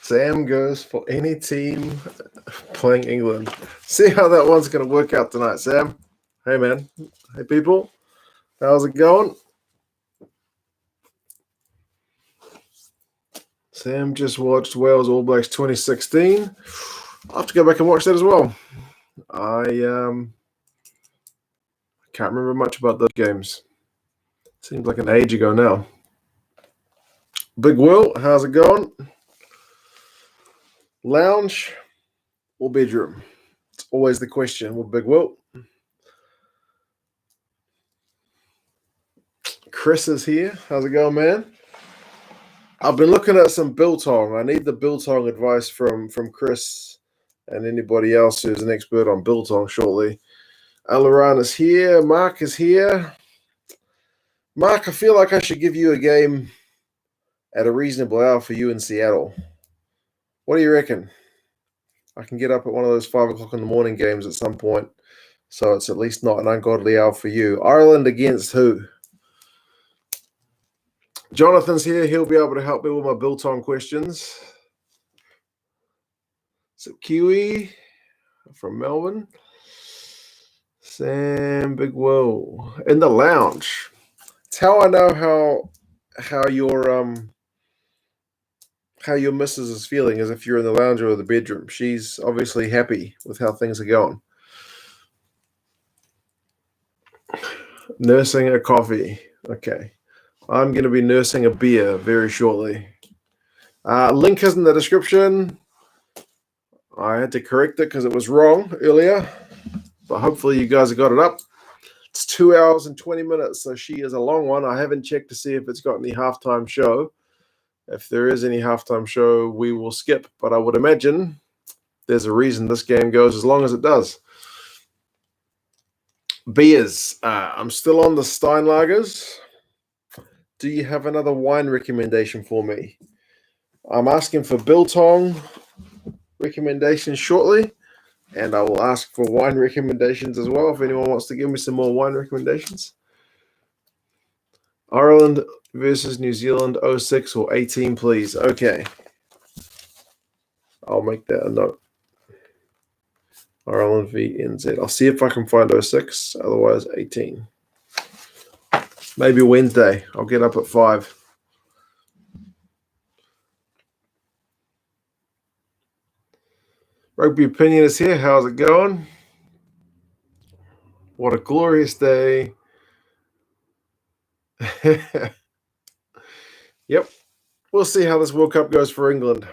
Sam goes for any team playing England. See how that one's going to work out tonight, Sam. Hey, man. Hey, people. How's it going? Sam just watched Wales All Blacks 2016. I'll have to go back and watch that as well. I can't remember much about those games. Seems like an age ago now. Big Will, how's it going? Lounge or bedroom? It's always the question with Big Will. Chris is here. How's it going, man? I've been looking at some biltong. I need the biltong advice from Chris and anybody else who's an expert on biltong shortly. Alaran is here. Mark is here. Mark, I feel like I should give you a game at a reasonable hour for you in Seattle. What do you reckon? I can get up at one of those 5 o'clock in the morning games at some point, so it's at least not an ungodly hour for you. Ireland against who? Jonathan's here. He'll be able to help me with my biltong questions. So Kiwi from Melbourne. Sam Big Will in the lounge. It's how I know how your missus is feeling, as if you're in the lounge or the bedroom. She's obviously happy with how things are going. Nursing a coffee. Okay. I'm going to be nursing a beer very shortly. Link is in the description. I had to correct it because it was wrong earlier, but hopefully you guys have got it up. It's 2 hours and 20 minutes, so she is a long one. I haven't checked to see if it's got any halftime show. If there is any halftime show, we will skip, but I would imagine there's a reason this game goes as long as it does. Beers. I'm still on the Steinlagers. Do you have another wine recommendation for me? I'm asking for biltong recommendations shortly, and I will ask for wine recommendations as well if anyone wants to give me some more wine recommendations. Ireland versus New Zealand 06 or 18, please. Okay. I'll make that a note. Ireland v NZ. I'll see if I can find 06, otherwise 18. Maybe Wednesday. I'll get up at 5. Rugby Opinion is here. How's it going? What a glorious day. Yep. We'll see how this World Cup goes for England.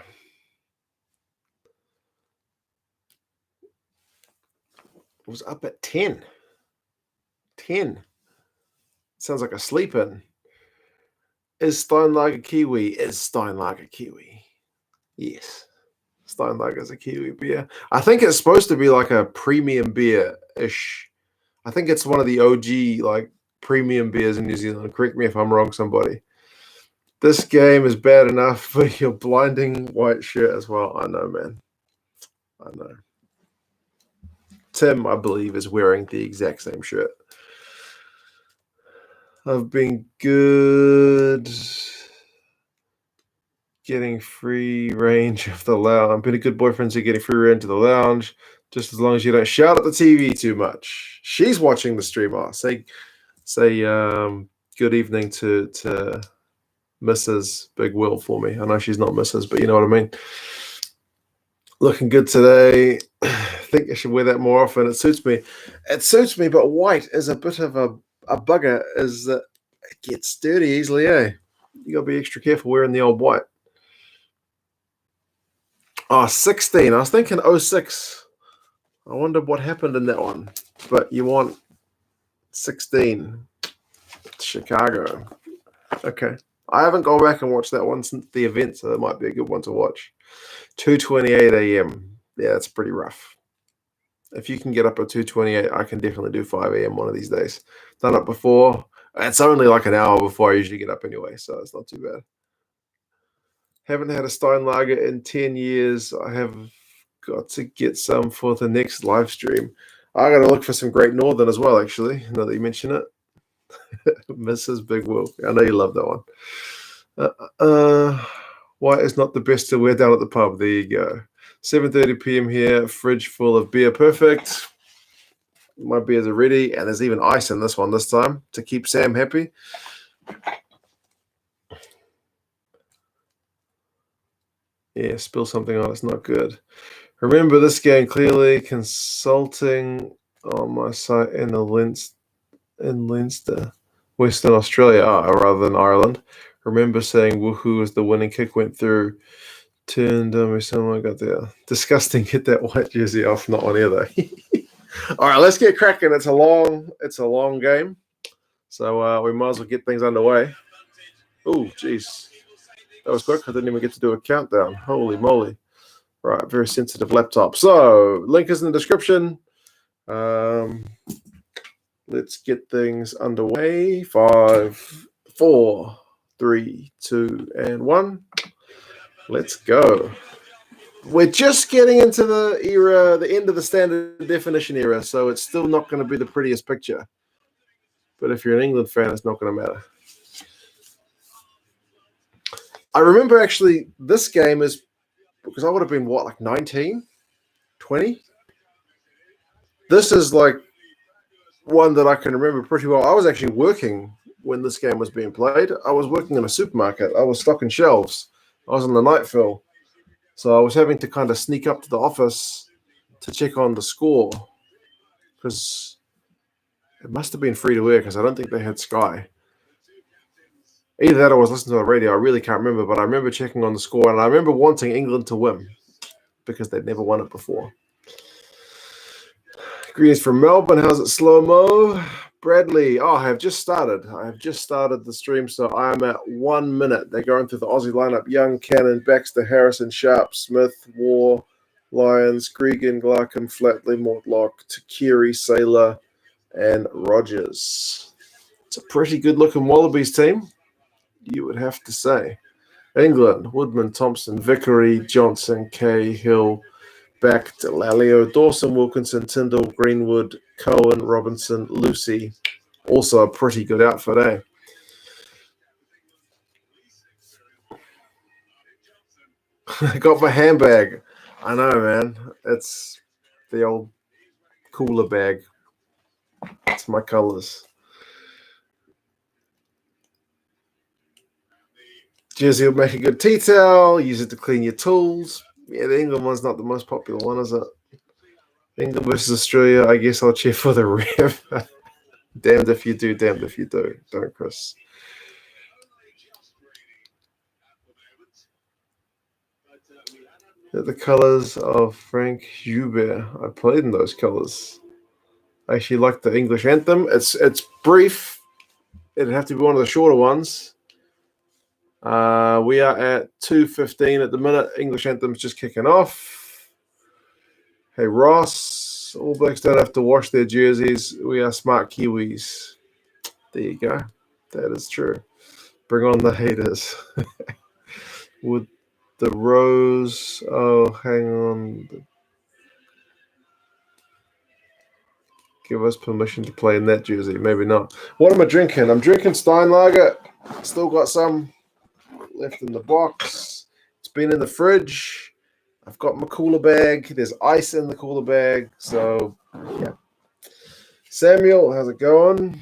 It was up at 10. 10. Sounds like a sleep-in. Is Steinlager Kiwi? Is Steinlager Kiwi? Yes. Steinlager is a Kiwi beer. I think it's supposed to be like a premium beer-ish. I think it's one of the OG like premium beers in New Zealand. Correct me if I'm wrong, somebody. This game is bad enough for your blinding white shirt as well. I know, man. I know. Tim, I believe, is wearing the exact same shirt. I've been good getting free range of the lounge. I've been a good boyfriend to getting free range of the lounge, just as long as you don't shout at the TV too much. She's watching the stream. Say good evening to Mrs. Big Will for me. I know she's not Mrs., but you know what I mean. Looking good today. I think I should wear that more often. It suits me. It suits me, but white is a bit of a bugger, is that it gets dirty easily, eh? You got to be extra careful wearing the old white. Oh, 16. I was thinking 06. I wonder what happened in that one. But you want 16. Chicago. Okay. I haven't gone back and watched that one since the event, so that might be a good one to watch. 2:28 a.m. Yeah, that's pretty rough. If you can get up at 2:28, I can definitely do 5 a.m. one of these days. Done it before. It's only like an hour before I usually get up anyway, so it's not too bad. Haven't had a Steinlager in 10 years. I have got to get some for the next live stream. I got to look for some Great Northern as well, actually, now that you mention it. Mrs. Big Will. I know you love that one. White is not the best to wear down at the pub. There you go. 7:30 p.m. here. Fridge full of beer. Perfect. My beers are ready, and there's even ice in this one this time to keep Sam happy. Yeah, spill something on it's not good. Remember this game clearly. Consulting on my site in Leinster, Western Australia, rather than Ireland. Remember saying woohoo as the winning kick went through. Turned someone got there. Disgusting. Get that white jersey off. Not on either. All right, let's get cracking. It's a long game, so we might as well get things underway. Oh, jeez, that was quick. I didn't even get to do a countdown. Holy moly! Right, very sensitive laptop. So link is in the description. Let's get things underway. 5, 4, 3, 2, and 1. Let's go. We're just getting into the end of the standard definition era, so it's still not going to be the prettiest picture. But if you're an England fan, it's not going to matter. I remember actually this game is because I would have been, like 19, 20? This is like one that I can remember pretty well. I was actually working when this game was being played. I was working in a supermarket. I was stocking shelves. I was on the night fill. So I was having to kind of sneak up to the office to check on the score because it must have been free to air because I don't think they had Sky. Either that or I was listening to the radio. I really can't remember, but I remember checking on the score and I remember wanting England to win because they'd never won it before. Greetings from Melbourne. How's it, slow-mo? Bradley. Oh, I have just started the stream, so I'm at 1 minute. They're going through the Aussie lineup. Young, Cannon, Baxter, Harrison, Sharp, Smith, War, Lyons, Gregan, Glarkin, Flatley, Mortlock, Takiri, Saylor, and Rogers. It's a pretty good-looking Wallabies team, you would have to say. England, Woodman, Thompson, Vickery, Johnson, Kay, Hill, back to Lalio, Dawson, Wilkinson, Tyndall, Greenwood, Cohen, Robinson, Lucy. Also a pretty good outfit, eh? I got my handbag. I know, man. It's the old cooler bag. It's my colors. Jersey will make a good tea towel. Use it to clean your tools. Yeah, the England one's not the most popular one, is it? England versus Australia. I guess I'll cheer for the rev. Damned if you do, damned if you do. Don't, Chris. The colors of Frank Joubert. I played in those colors. I actually like the English anthem. It's brief. It'd have to be one of the shorter ones. We are at 2:15 at the minute. English anthem's just kicking off. Hey, Ross. All Blacks don't have to wash their jerseys. We are smart Kiwis. There you go. That is true. Bring on the haters. Would the Rose... Oh, hang on. Give us permission to play in that jersey. Maybe not. What am I drinking? I'm drinking Steinlager. Still got some left in the box. It's been in the fridge. I've got my cooler bag. There's ice in the cooler bag. So, yeah. Samuel, how's it going?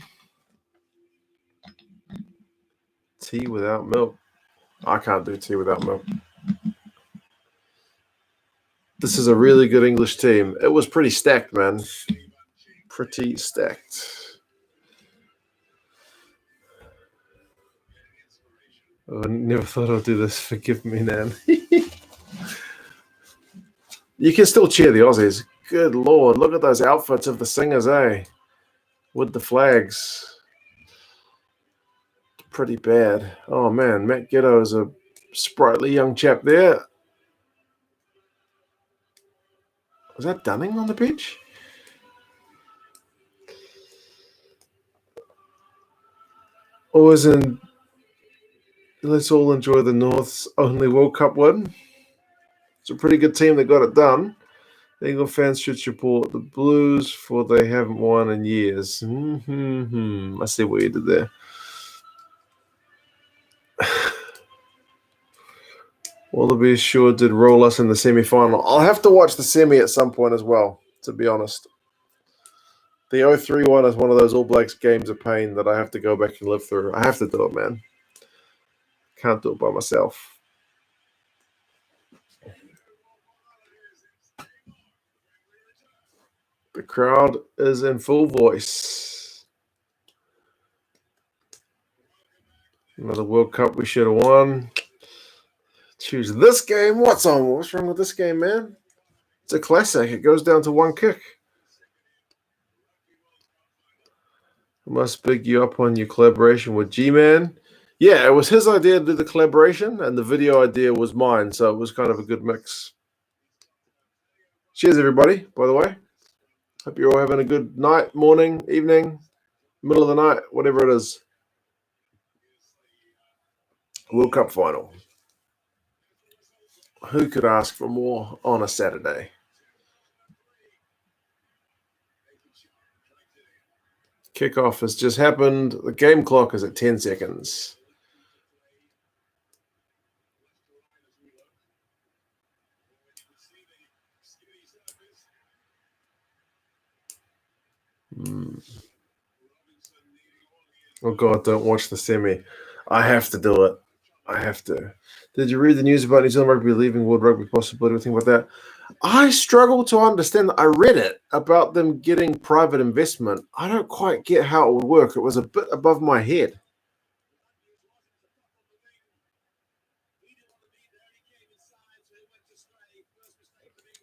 Tea without milk. I can't do tea without milk. This is a really good English team. It was pretty stacked, man. Pretty stacked. Oh, I never thought I'd do this. Forgive me, Nan. You can still cheer the Aussies. Good Lord. Look at those outfits of the singers, eh? With the flags. Pretty bad. Oh, man. Matt Ghetto is a sprightly young chap there. Was that Dunning on the bench? Always in... Let's all enjoy the North's only World Cup win. It's a pretty good team that got it done. England fans should support the Blues, for they haven't won in years. I see what you did there. Wallabies sure did roll us in the semi-final. I'll have to watch the semi at some point as well, to be honest. The 0-3 one is one of those All Blacks games of pain that I have to go back and live through. I have to do it, man. Can't do it by myself. The crowd is in full voice. Another World Cup we should have won. Choose this game. What's wrong with this game, man? It's a classic. It goes down to one kick. I must big you up on your collaboration with G-Man. Yeah, it was his idea to do the collaboration, and the video idea was mine, so it was kind of a good mix. Cheers, everybody, by the way. Hope you're all having a good night, morning, evening, middle of the night, whatever it is. World Cup Final. Who could ask for more on a Saturday? Kickoff has just happened. The game clock is at 10 seconds. Oh, God, don't watch the semi. I have to do it. I have to. Did you read the news about New Zealand Rugby leaving World Rugby possibility? Anything about that? I struggle to understand. I read it about them getting private investment. I don't quite get how it would work. It was a bit above my head.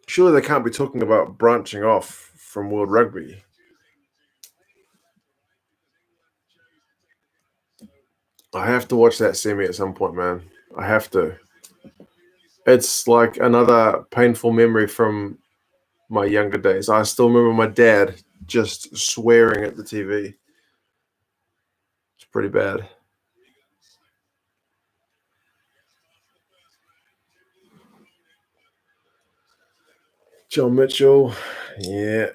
Surely they can't be talking about branching off from World Rugby. I have to watch that semi at some point, man. I have to. It's like another painful memory from my younger days. I still remember my dad just swearing at the TV. It's pretty bad. John Mitchell, yeah.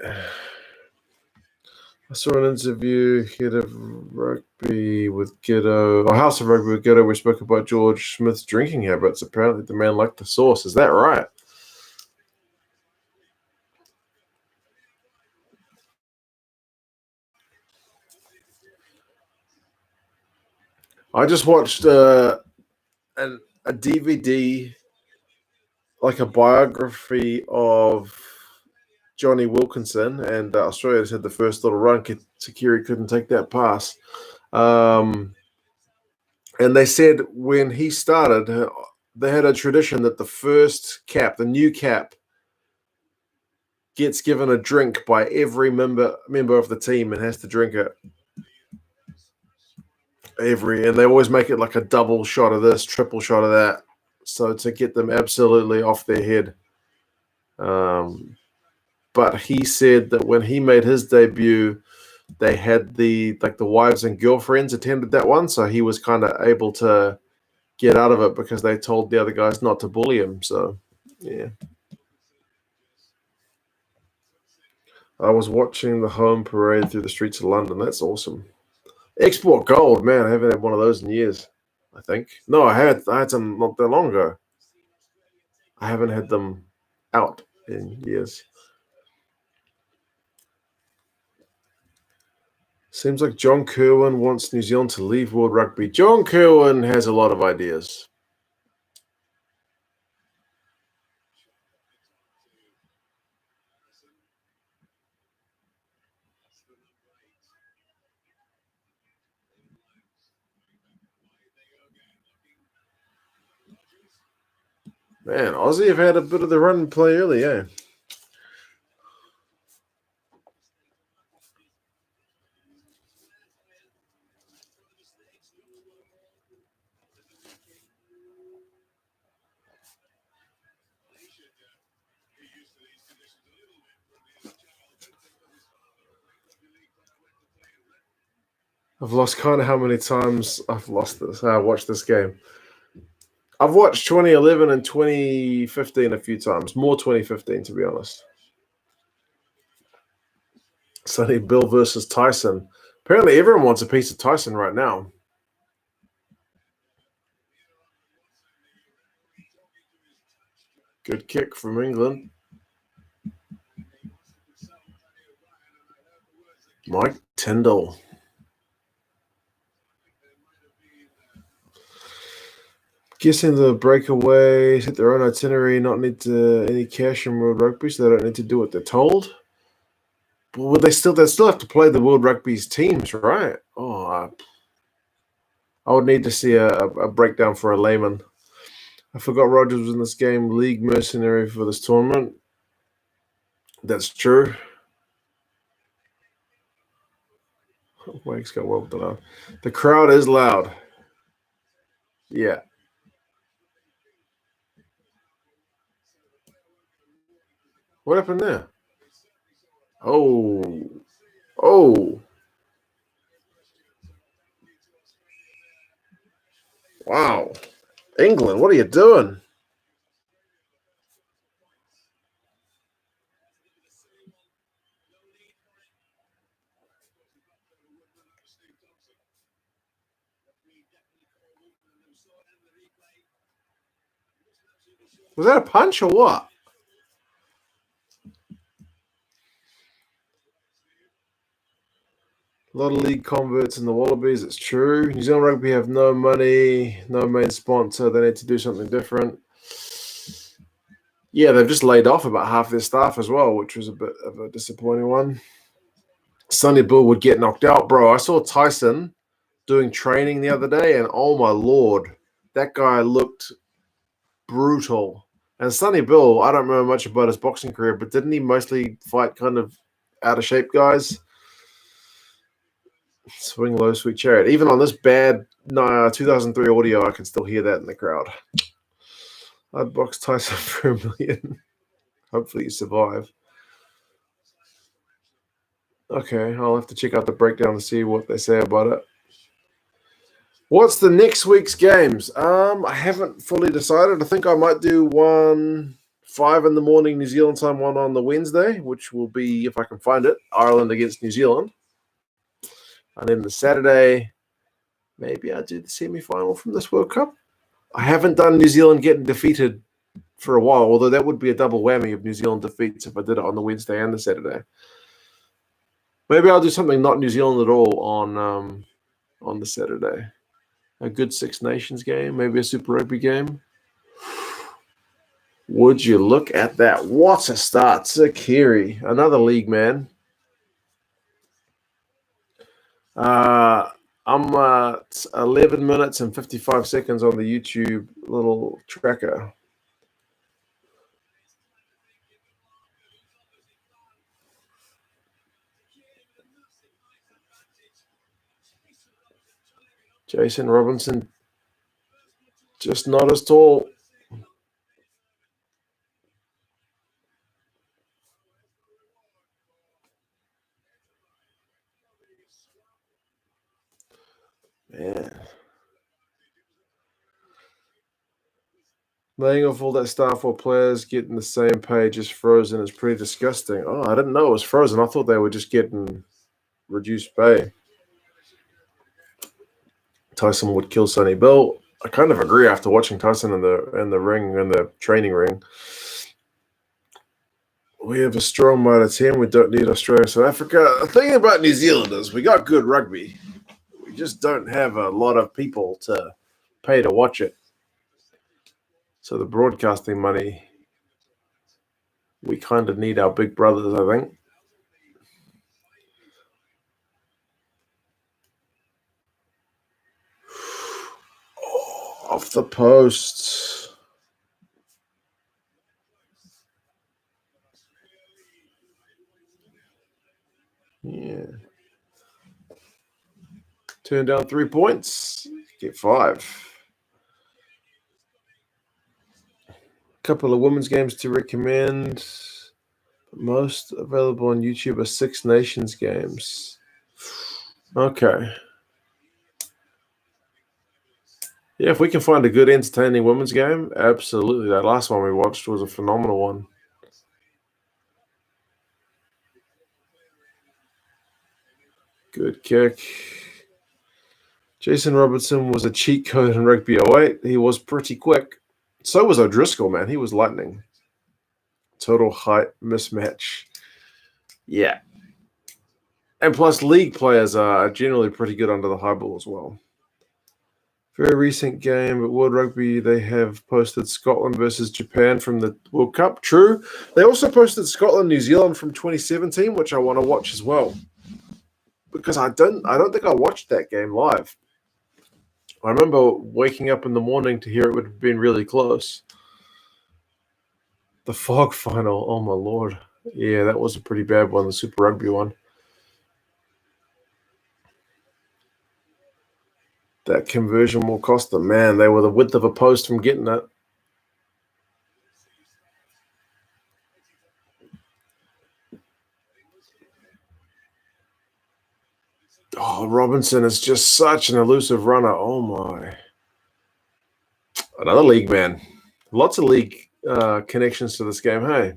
I saw an interview, Head of Rugby with Giddo, or House of Rugby with Giddo. We spoke about George Smith's drinking habits. Apparently, the man liked the sauce. Is that right? I just watched a DVD, like a biography of Johnny Wilkinson, and Australia just had the first little run. Takiri couldn't take that pass. And they said when he started, they had a tradition that the first cap, the new cap, gets given a drink by every member of the team and has to drink it. And they always make it like a double shot of this, triple shot of that, so to get them absolutely off their head. But he said that when he made his debut, they had the wives and girlfriends attended that one, so he was kind of able to get out of it because they told the other guys not to bully him. So, yeah. I was watching the home parade through the streets of London. That's awesome. Export gold, man. I haven't had one of those in years, I think. No, I had some not that long ago. I haven't had them out in years. Seems like John Kerwin wants New Zealand to leave World Rugby. John Kerwin has a lot of ideas. Man, Aussie have had a bit of the run and play early, yeah. I've lost kind of how many times I've watched this game. I've watched 2011 and 2015 a few times. More 2015, to be honest. Sonny Bill versus Tyson. Apparently, everyone wants a piece of Tyson right now. Good kick from England. Mike Tyndall. Guessing the breakaways hit their own itinerary, not need any cash in World Rugby, so they don't need to do what they're told. But would they still have to play the World Rugby's teams, right? Oh, I would need to see a breakdown for a layman. I forgot Rogers was in this game. League mercenary for this tournament. That's true. Wake's got well done. The crowd is loud. Yeah. What happened there? Oh. Wow. England, what are you doing? Was that a punch or what? A lot of league converts in the Wallabies, it's true. New Zealand Rugby have no money, no main sponsor. They need to do something different. Yeah, they've just laid off about half their staff as well, which was a bit of a disappointing one. Sonny Bill would get knocked out, bro. I saw Tyson doing training the other day, and oh my lord, that guy looked brutal. And Sonny Bill, I don't remember much about his boxing career, but didn't he mostly fight kind of out of shape guys? Swing low, sweet chariot. Even on this bad 2003 audio, I can still hear that in the crowd. I'd box Tyson for $1 million. Hopefully you survive. Okay, I'll have to check out the breakdown to see what they say about it. What's the next week's games? I haven't fully decided. I think I might do 5 in the morning New Zealand time, one on the Wednesday, which will be, if I can find it, Ireland against New Zealand. And then the Saturday, maybe I'll do the semi-final from this World Cup. I haven't done New Zealand getting defeated for a while, although that would be a double whammy of New Zealand defeats if I did it on the Wednesday and the Saturday. Maybe I'll do something not New Zealand at all on the Saturday. A good Six Nations game, maybe a Super Rugby game. Would you look at that? What a start. Sakiri, another league man. I'm at 11 minutes and 55 seconds on the YouTube little tracker. Jason Robinson, just not as tall. Man. Laying off all that staff or players getting the same page as Frozen is pretty disgusting. Oh, I didn't know it was Frozen. I thought they were just getting reduced pay. Tyson would kill Sonny Bill. I kind of agree after watching Tyson in the training ring. We have a strong minded team. We don't need Australia, South Africa. The thing about New Zealand is we got good rugby. We just don't have a lot of people to pay to watch it. So the broadcasting money, we kind of need our big brothers, I think. Oh, off the post. Yeah. Turn down 3 points. Get 5. Couple of women's games to recommend. Most available on YouTube are Six Nations games. Okay. Yeah, if we can find a good, entertaining women's game, absolutely. That last one we watched was a phenomenal one. Good kick. Jason Robertson was a cheat code in Rugby 08. He was pretty quick. So was O'Driscoll, man. He was lightning. Total height mismatch. Yeah. And plus, league players are generally pretty good under the high ball as well. Very recent game at World Rugby, they have posted Scotland versus Japan from the World Cup. True. They also posted Scotland, New Zealand from 2017, which I want to watch as well. Because I don't think I watched that game live. I remember waking up in the morning to hear it would have been really close. The Fog final, oh my lord. Yeah, that was a pretty bad one, the Super Rugby one. That conversion will cost them. Man, they were the width of a post from getting it. Oh, Robinson is just such an elusive runner. Oh, my. Another league man. Lots of league connections to this game, hey?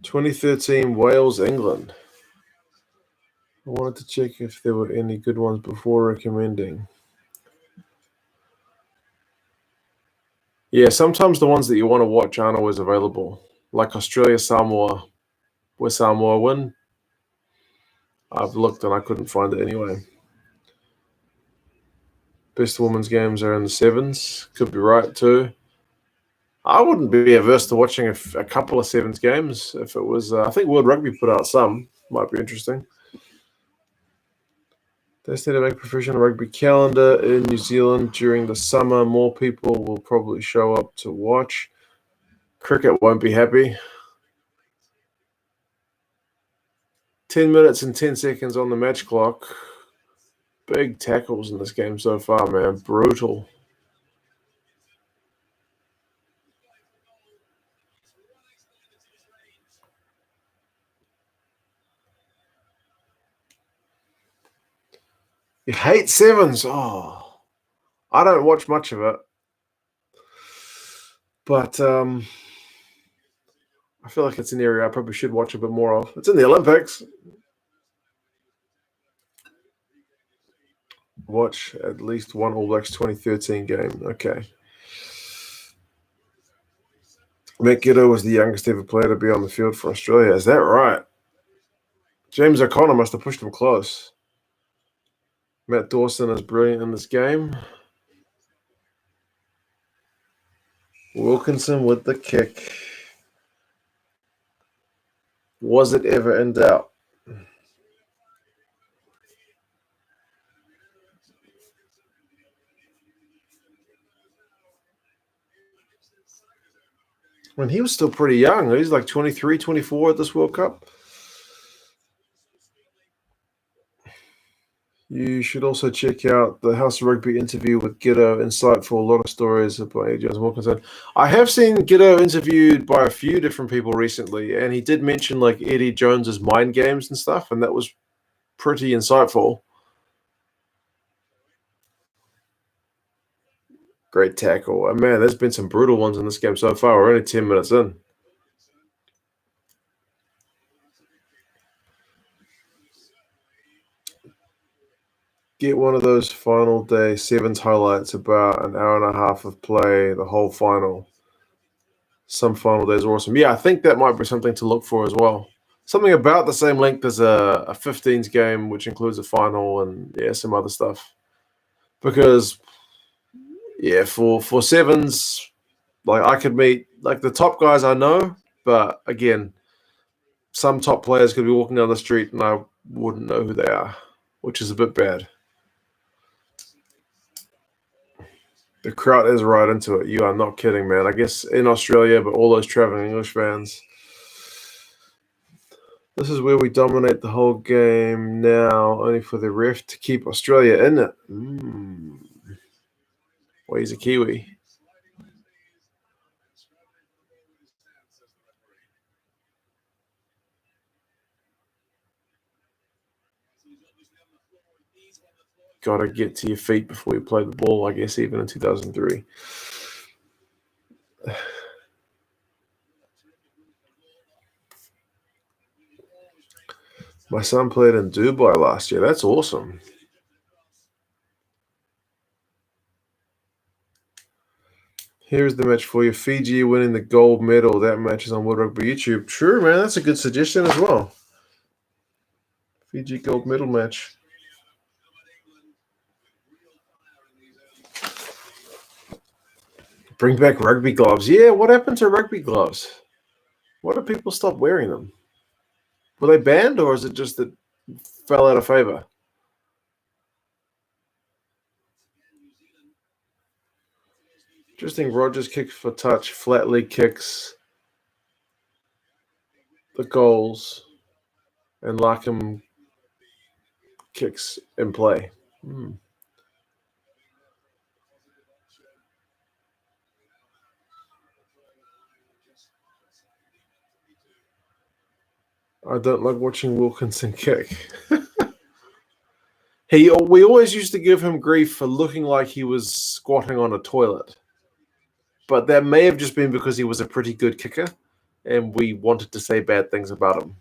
(2013) Wales, England. I wanted to check if there were any good ones before recommending. Yeah, sometimes the ones that you want to watch aren't always available. Like Australia, Samoa, where Samoa win. I've looked and I couldn't find it anyway. Best women's games are in the sevens. Could be right too. I wouldn't be averse to watching a couple of sevens games if it was. I think World Rugby put out some. Might be interesting. They need to make professional rugby calendar in New Zealand during the summer. More people will probably show up to watch. Cricket won't be happy. 10 minutes and 10 seconds on the match clock. Big tackles in this game so far, man. Brutal. You hate sevens. Oh, I don't watch much of it. But I feel like it's an area I probably should watch a bit more of. It's in the Olympics. Watch at least one All Blacks 2013 game. Okay. Matt Giddo was the youngest ever player to be on the field for Australia. Is that right? James O'Connor must have pushed him close. Matt Dawson is brilliant in this game. Wilkinson with the kick. Was it ever in doubt? When he was still pretty young. He's like 23, 24 at this World Cup. You should also check out the House of Rugby interview with Giddo. Insightful, a lot of stories about Eddie Jones Wilkinson. I have seen Giddo interviewed by a few different people recently, and he did mention like Eddie Jones's mind games and stuff, and that was pretty insightful. Great tackle. And man, there's been some brutal ones in this game so far. We're only 10 minutes in. Get one of those final day sevens highlights, about an hour and a half of play, the whole final. Some final days are awesome. Yeah, I think that might be something to look for as well. Something about the same length as a 15s game, which includes a final and yeah, some other stuff. Because yeah, for sevens, like I could meet like the top guys I know, but again, some top players could be walking down the street and I wouldn't know who they are, which is a bit bad. The crowd is right into it. You are not kidding, man. I guess in Australia, but all those traveling English fans. This is where we dominate the whole game now, only for the ref to keep Australia in it. Well, he's a Kiwi. Got to get to your feet before you play the ball, I guess, even in 2003. My son played in Dubai last year. That's awesome. Here's the match for you. Fiji winning the gold medal. That match is on World Rugby YouTube. True, man. That's a good suggestion as well. Fiji gold medal match. Bring back rugby gloves. Yeah, what happened to rugby gloves? Why do people stop wearing them? Were they banned, or is it just that fell out of favor? Interesting. Rogers kicks for touch. Flatley kicks the goals, and Larkham kicks in play. I don't like watching Wilkinson kick. We always used to give him grief for looking like he was squatting on a toilet. But that may have just been because he was a pretty good kicker, and we wanted to say bad things about him.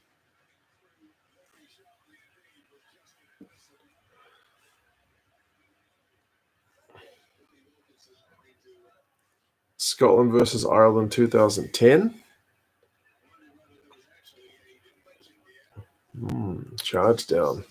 Scotland versus Ireland 2010. Charge down.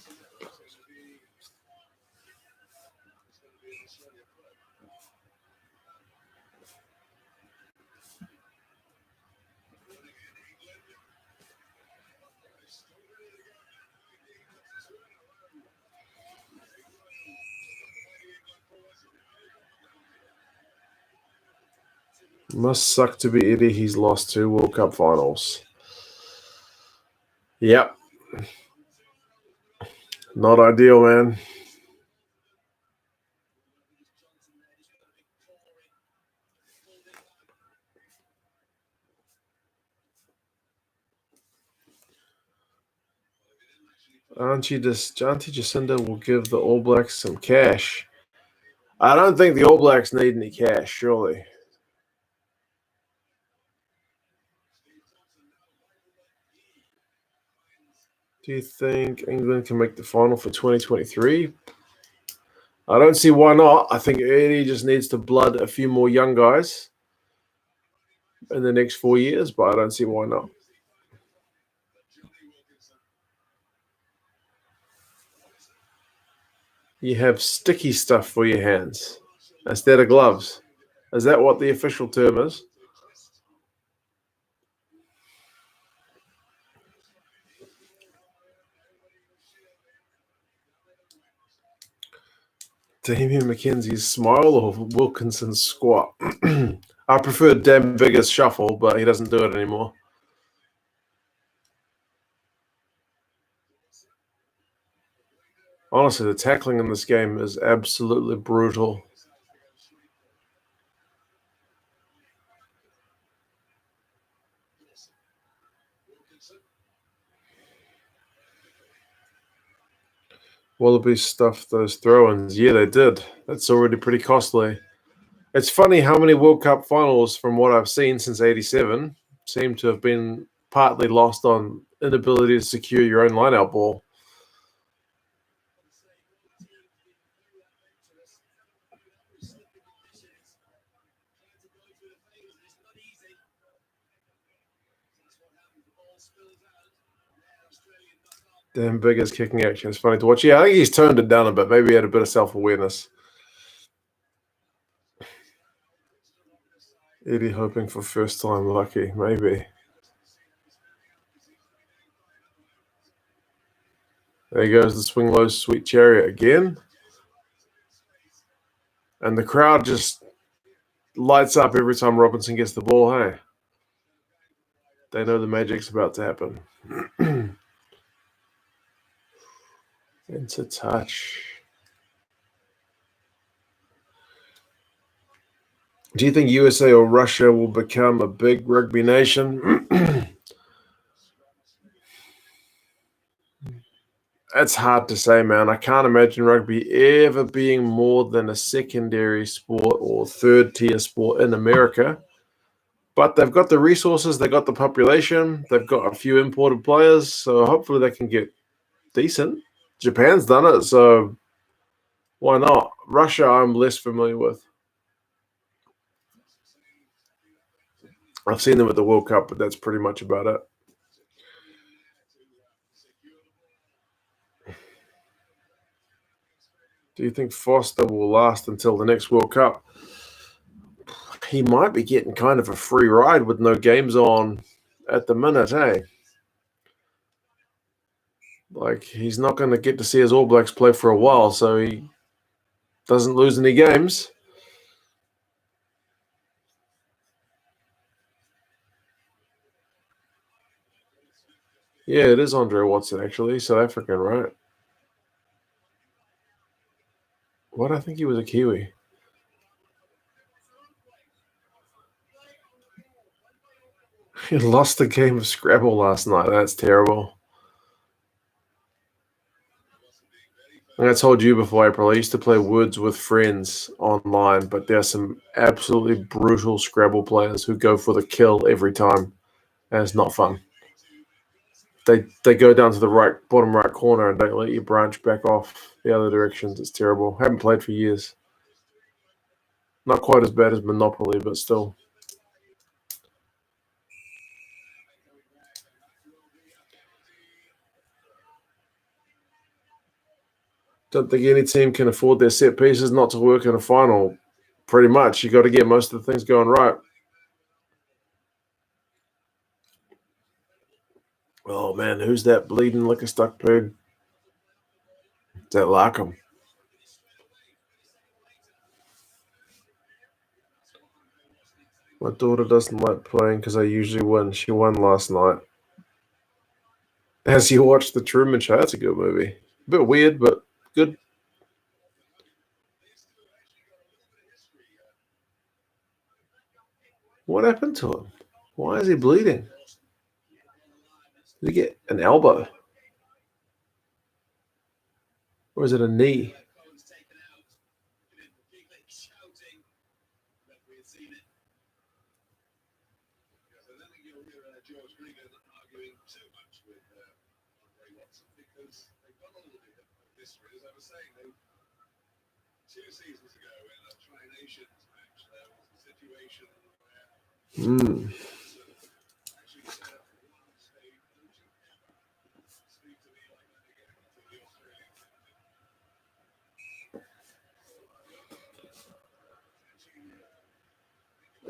Must suck to be Eddie. He's lost 2 World Cup finals. Yep. Not ideal, man. Auntie Jacinda will give the All Blacks some cash. I don't think the All Blacks need any cash, surely. Do you think England can make the final for 2023? I don't see why not. I think Eddie just needs to blood a few more young guys in the next 4 years, but I don't see why not. You have sticky stuff for your hands instead of gloves. Is that what the official term is? Damien McKenzie's smile or Wilkinson's squat? I prefer Dan Bigger's shuffle, but he doesn't do it anymore. Honestly, the tackling in this game is absolutely brutal. Wallabies stuffed those throw-ins. Yeah, they did. That's already pretty costly. It's funny how many World Cup finals, from what I've seen since '87, seem to have been partly lost on inability to secure your own line-out ball. Dan Bigger's kicking action is funny to watch. Yeah, I think he's toned it down a bit. Maybe he had a bit of self-awareness. Eddie hoping for first time lucky, maybe. There goes the swing low, sweet chariot again. And the crowd just lights up every time Robinson gets the ball, hey? They know the magic's about to happen. Into touch. Do you think USA or Russia will become a big rugby nation? That's hard to say, man. I can't imagine rugby ever being more than a secondary sport or third tier sport in America. But they've got the resources, they've got the population, they've got a few imported players, so hopefully they can get decent. Japan's done it, so why not? Russia, I'm less familiar with. I've seen them at the World Cup, but that's pretty much about it. Do you think Foster will last until the next World Cup? He might be getting kind of a free ride with no games on at the minute, hey? Like, he's not going to get to see his All Blacks play for a while, so he doesn't lose any games. Yeah, it is Andre Watson, actually. South African, right? What? I think he was a Kiwi. He lost the game of Scrabble last night. That's terrible. And I told you before, April, I used to play Woods with friends online, but there are some absolutely brutal Scrabble players who go for the kill every time, and it's not fun. They go down to the bottom right corner and don't let you branch back off the other directions. It's terrible. Haven't played for years. Not quite as bad as Monopoly, but still. Don't think any team can afford their set pieces not to work in a final. Pretty much. You got to get most of the things going right. Oh, man, who's that bleeding liquor stuck pig? Is that Larkham? My daughter doesn't like playing because I usually win. She won last night. Has you watched The Truman Show? That's a good movie. A bit weird, but good. What happened to him? Why is he bleeding? Did he get an elbow? Or is it a knee? Hmm.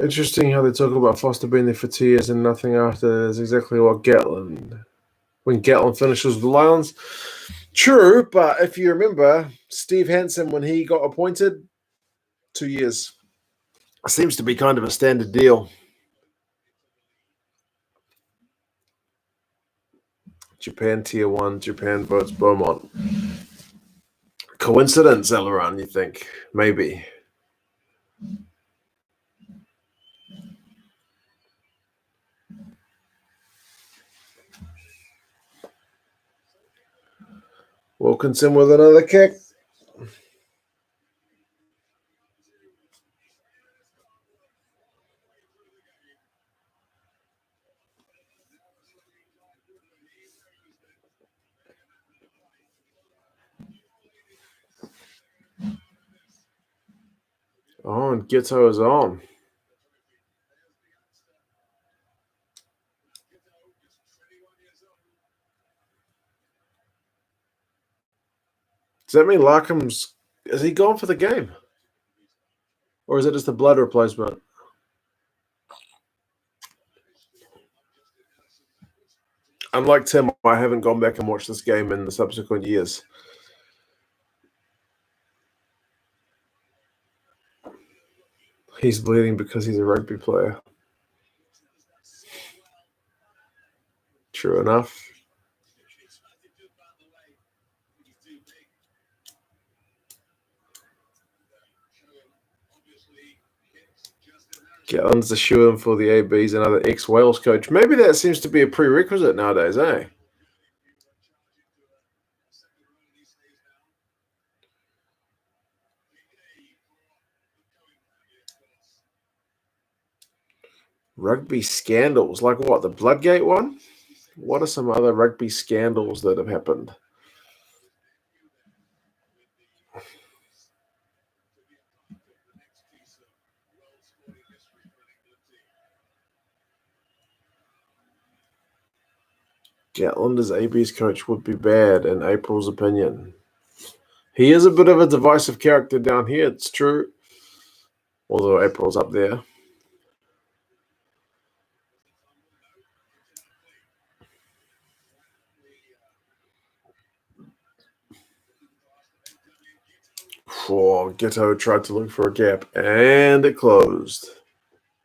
Interesting how they talk about Foster being there for 2 years and nothing after is exactly what Gatland. When Gatland finishes with the Lions. True, but if you remember, Steve Hansen, when he got appointed, 2 years. Seems to be kind of a standard deal. Japan Tier 1, Japan votes Beaumont. Coincidence, Elleron, you think? Maybe. Wilkinson with another kick. Oh, and Ghetto is on. Does that mean Larkham's... Is he gone for the game? Or is it just a blood replacement? Unlike Tim, I haven't gone back and watched this game in the subsequent years. He's bleeding because he's a rugby player. True enough. Gatland's the shoe-in for the ABs, another ex-Wales coach. Maybe that seems to be a prerequisite nowadays, eh? Rugby scandals. Like what? The Bloodgate one? What are some other rugby scandals that have happened? Gatland as AB's coach would be bad, in April's opinion. He is a bit of a divisive character down here, it's true. Although April's up there. Ghetto tried to look for a gap, and it closed.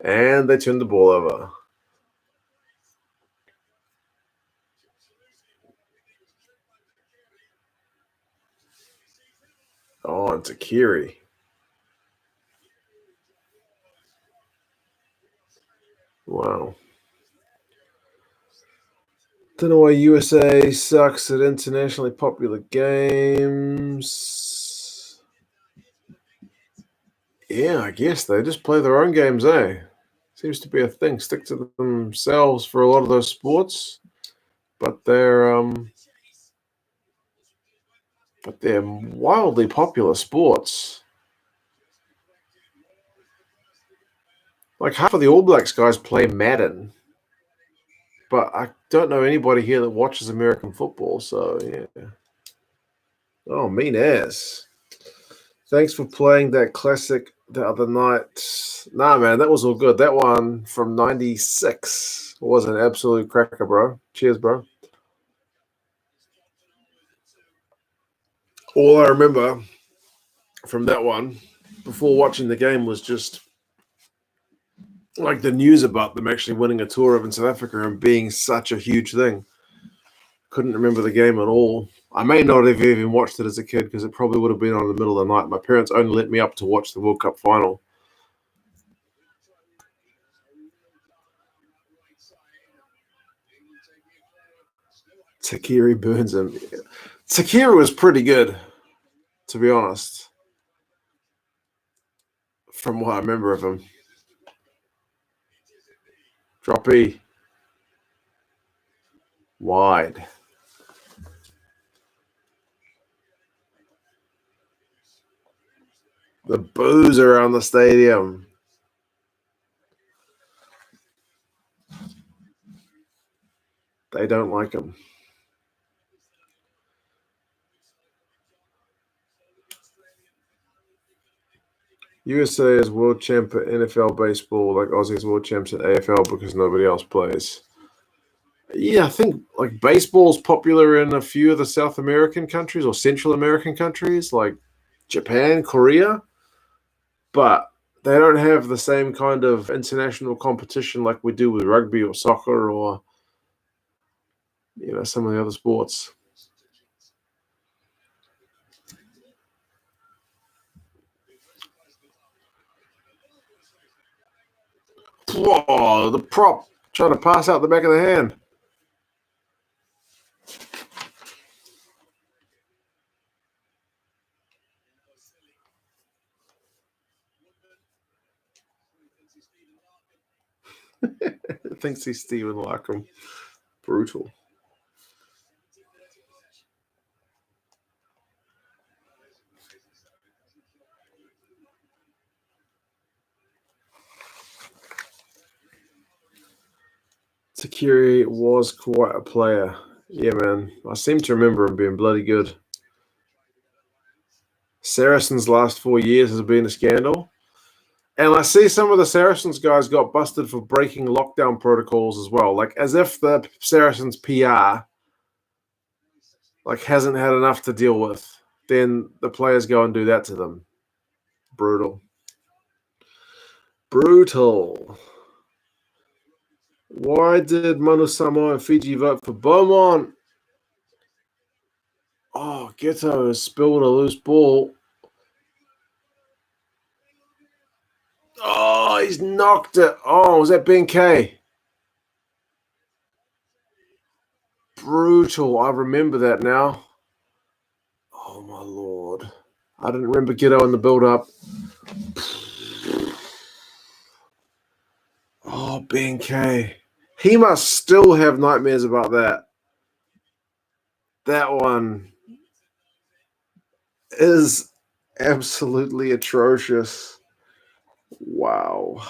And they turned the ball over. Oh, and Takiri. Wow. Don't know why USA sucks at internationally popular games. Yeah, I guess they just play their own games, eh? Seems to be a thing. Stick to themselves for a lot of those sports, but they're wildly popular sports. Like half of the All Blacks guys play Madden, but I don't know anybody here that watches American football. So yeah. Oh, mean ass. Thanks for playing that classic the other night. Nah, man, that was all good. That one from '96 was an absolute cracker, bro. Cheers, bro. All I remember from that one before watching the game was just like the news about them actually winning a tour of in South Africa and being such a huge thing. Couldn't remember the game at all. I may not have even watched it as a kid because it probably would have been on in the middle of the night. My parents only let me up to watch the World Cup final. Takiri burns him. Takiri was pretty good, to be honest, from what I remember of him. Drop E. Wide. The boos around the stadium. They don't like him. USA is world champ at NFL baseball, like Aussies world champs at AFL because nobody else plays. Yeah, I think like baseball's popular in a few of the South American countries or Central American countries, like Japan, Korea, but they don't have the same kind of international competition like we do with rugby or soccer or some of the other sports. Whoa, the prop trying to pass out the back of the hand. Thinks he's Stephen Larkham. Brutal. Takiri was quite a player. Yeah, man. I seem to remember him being bloody good. Saracens' last 4 years has been a scandal. And I see some of the Saracens guys got busted for breaking lockdown protocols as well. Like as if the Saracens PR hasn't had enough to deal with. Then the players go and do that to them. Brutal. Brutal. Why did Manu Samoa and Fiji vote for Beaumont? Oh, Ghetto has spilled a loose ball. Oh, he's knocked it. Oh, was that Ben K? Brutal. I remember that now. Oh, my Lord. I didn't remember Ghetto in the build-up. Oh, Ben K. He must still have nightmares about that. That one is absolutely atrocious. Wow.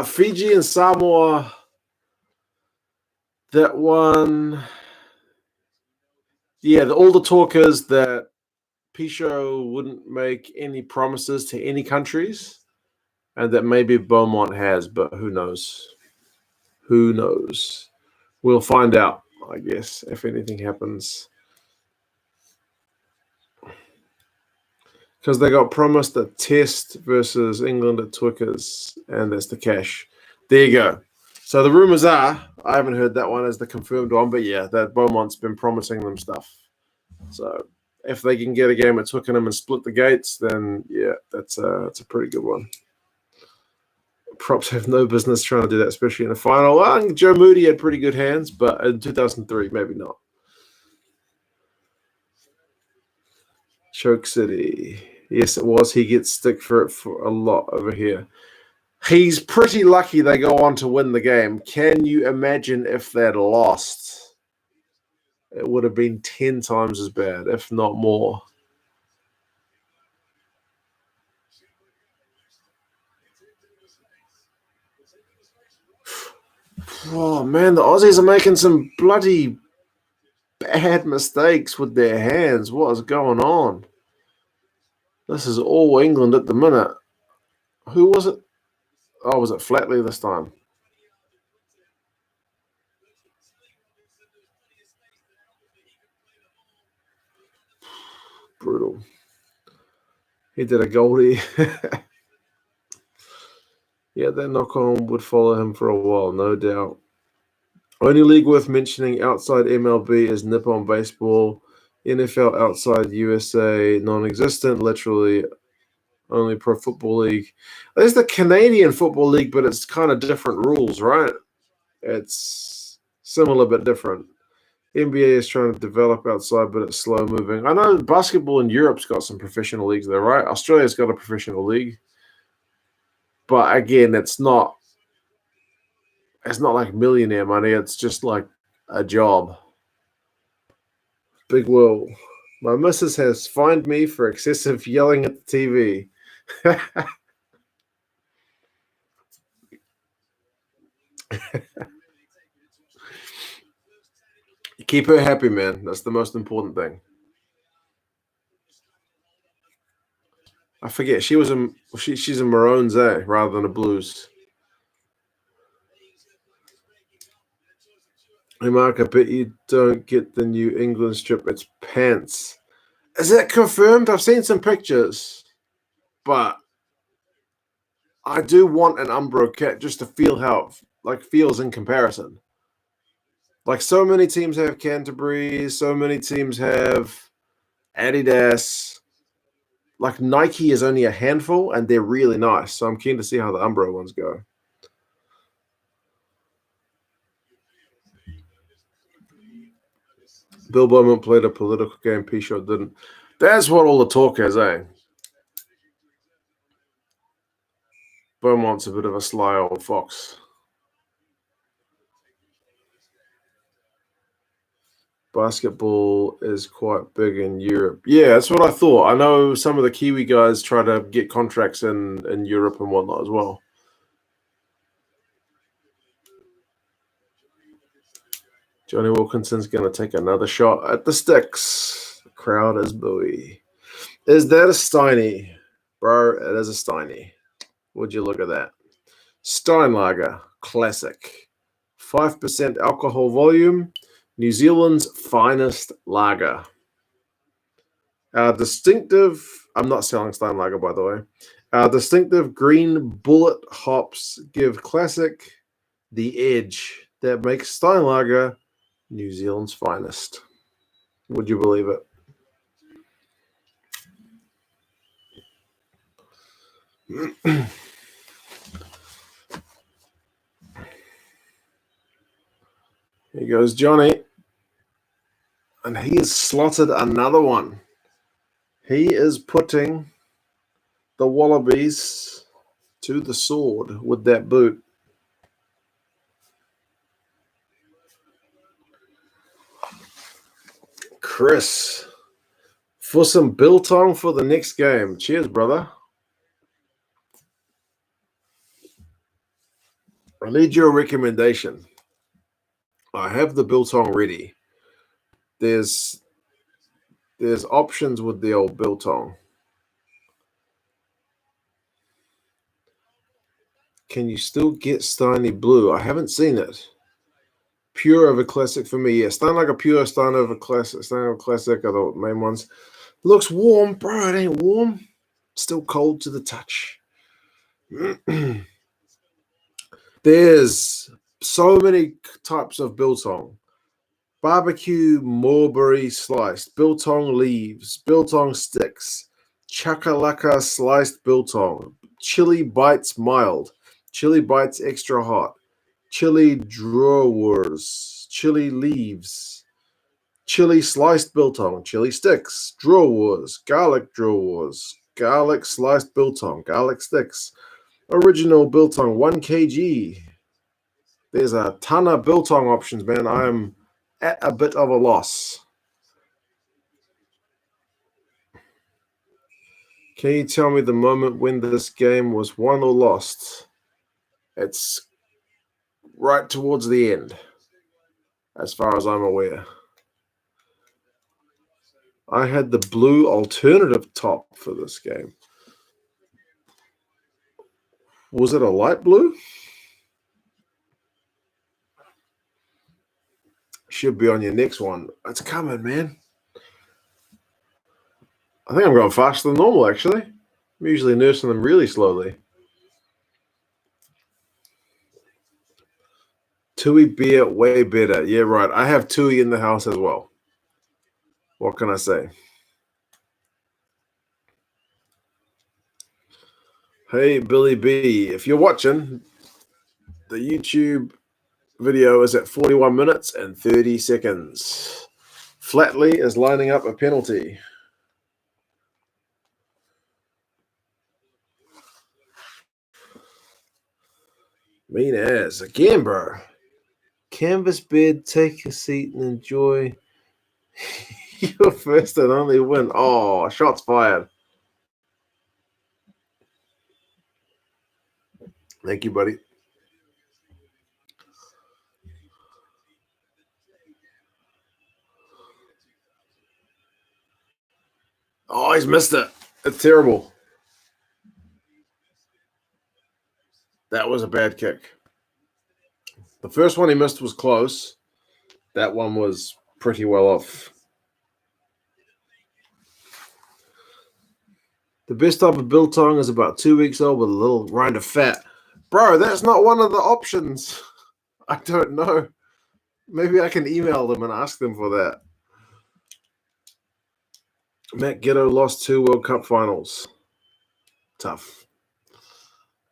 Fiji and Samoa, that one. Yeah, all the talk is that Pichot wouldn't make any promises to any countries, and that maybe Beaumont has, but who knows? Who knows? We'll find out, I guess, if anything happens. Because they got promised a test versus England at Twickers, and that's the cash. There you go. So the rumors are, I haven't heard that one as the confirmed one, but yeah, that Beaumont's been promising them stuff. So if they can get a game at Twickenham and split the gates, then yeah, that's a pretty good one. Props have no business trying to do that, especially in the final. Well, I think Joe Moody had pretty good hands, but in 2003, maybe not. Choke City. Yes, it was. He gets stick for it for a lot over here. He's pretty lucky they go on to win the game. Can you imagine if they'd lost? It would have been 10 times as bad, if not more. Oh, man, the Aussies are making some bloody bad mistakes with their hands. What is going on? This is all England at the minute. Who was it? Oh, was it Flatley this time? Brutal. He did a goldie. Yeah, that knock-on would follow him for a while, no doubt. Only league worth mentioning outside MLB is Nippon Baseball. NFL outside USA, non-existent. Literally only Pro Football League. There's the Canadian Football League, but it's kind of different rules, right? It's similar but different. NBA is trying to develop outside, but it's slow moving. I know basketball in Europe's got some professional leagues there, right? Australia's got a professional league. But again, it's not like millionaire money. It's just like a job. Big Will. My missus has fined me for excessive yelling at the TV. Keep her happy, man. That's the most important thing. I forget. She's a Maroons, rather than a Blues. Hey, Mark, I bet you don't get the New England strip. It's pants. Is that confirmed? I've seen some pictures, but I do want an Umbro kit just to feel how it feels in comparison. Like so many teams have Canterbury, so many teams have Adidas. Like Nike is only a handful, and they're really nice. So I'm keen to see how the Umbro ones go. Bill Beaumont played a political game. Pichot didn't. That's what all the talk is, eh? Beaumont's a bit of a sly old fox. Basketball is quite big in Europe. Yeah, that's what I thought. I know some of the Kiwi guys try to get contracts in Europe and whatnot as well. Johnny Wilkinson's going to take another shot at the sticks. The crowd is buoy. Is that a Steiny? Bro, it is a Steiny. Would you look at that? Steinlager, classic. 5% alcohol volume. New Zealand's finest lager. Our distinctive, I'm not selling Steinlager, by the way. Our distinctive green bullet hops give classic the edge that makes Steinlager New Zealand's finest. Would you believe it? Here goes Johnny. And he has slotted another one. He is putting the Wallabies to the sword with that boot. Chris, For some biltong for the next game. Cheers, brother. I need your recommendation. I have the biltong ready. There's options with the old biltong. Can you still get Steiny Blue? I haven't seen it. Pure over classic for me. Yeah, Stein like a pure, Stein over classic. Stein over classic are the main ones. Looks warm, bro. It ain't warm. Still cold to the touch. There's so many types of biltong. Barbecue mulberry sliced, biltong leaves, biltong sticks, chakalaka sliced biltong, chili bites mild, chili bites extra hot, chili drawers, chili leaves, chili sliced biltong, chili sticks, drawers, garlic sliced biltong, garlic sticks, original biltong 1 kg. There's a ton of biltong options, man. I'm at a bit of a loss. Can you tell me the moment when this game was won or lost? It's right towards the end, as far as I'm aware. I had the blue alternative top for this game. Was it a light blue? Should be on your next one. It's coming, man. I think I'm going faster than normal, actually. I'm usually nursing them really slowly. Tui beer, way better. Yeah, right. I have Tui in the house as well. What can I say? Hey, Billy B. If you're watching, the YouTube video is at 41 minutes and 30 seconds. Flatley is lining up a penalty. Mean ass. Again, bro. Canvas bed, take a seat and enjoy your first and only win. Oh, shots fired. Thank you, buddy. Oh, he's missed it. It's terrible. That was a bad kick. The first one he missed was close. That one was pretty well off. The best type of biltong is about 2 weeks old with a little rind of fat. Bro, that's not one of the options. I don't know. Maybe I can email them and ask them for that. Matt Ghetto lost 2 World Cup finals. Tough.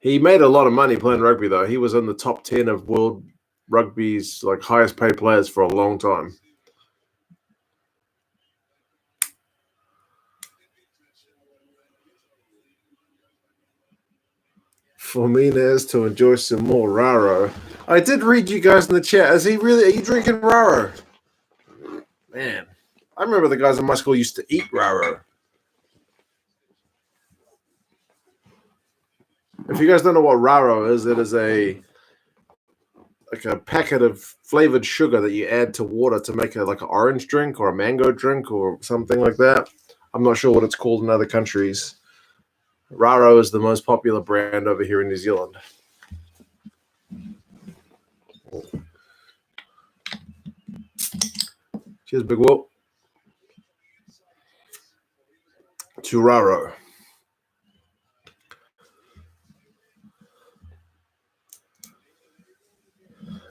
He made a lot of money playing rugby, though. He was in the top 10 of world rugby's highest paid players for a long time. For me, Naz, to enjoy some more Raro. I did read you guys in the chat. Are you drinking Raro? Man, I remember the guys in my school used to eat Raro. If you guys don't know what Raro is, it is a packet of flavored sugar that you add to water to make an orange drink or a mango drink or something like that. I'm not sure what it's called in other countries. Raro is the most popular brand over here in New Zealand. Cheers, Big Will. To Raro.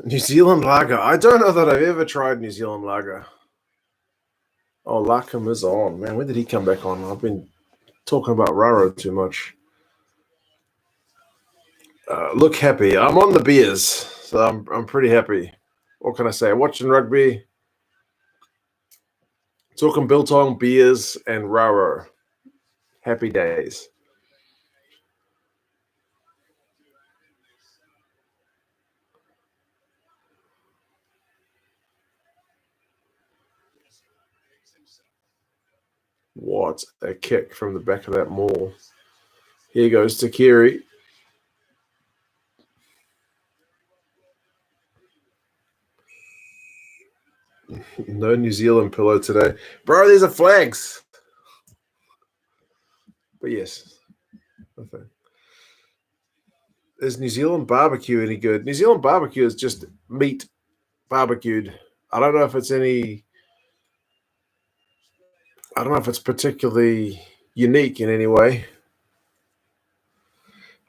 New Zealand lager. I don't know that I've ever tried New Zealand lager. Oh, Larkham is on. Man, when did he come back on? I've been talking about Raro too much. Look happy. I'm on the beers, so I'm pretty happy. What can I say? Watching rugby, talking biltong, beers, and Raro. Happy days. What a kick from the back of that maul. Here goes Takiri. No New Zealand pillow today. Bro, these are flags. But yes. Okay. Is New Zealand barbecue any good? New Zealand barbecue is just meat barbecued. I don't know if it's particularly unique in any way.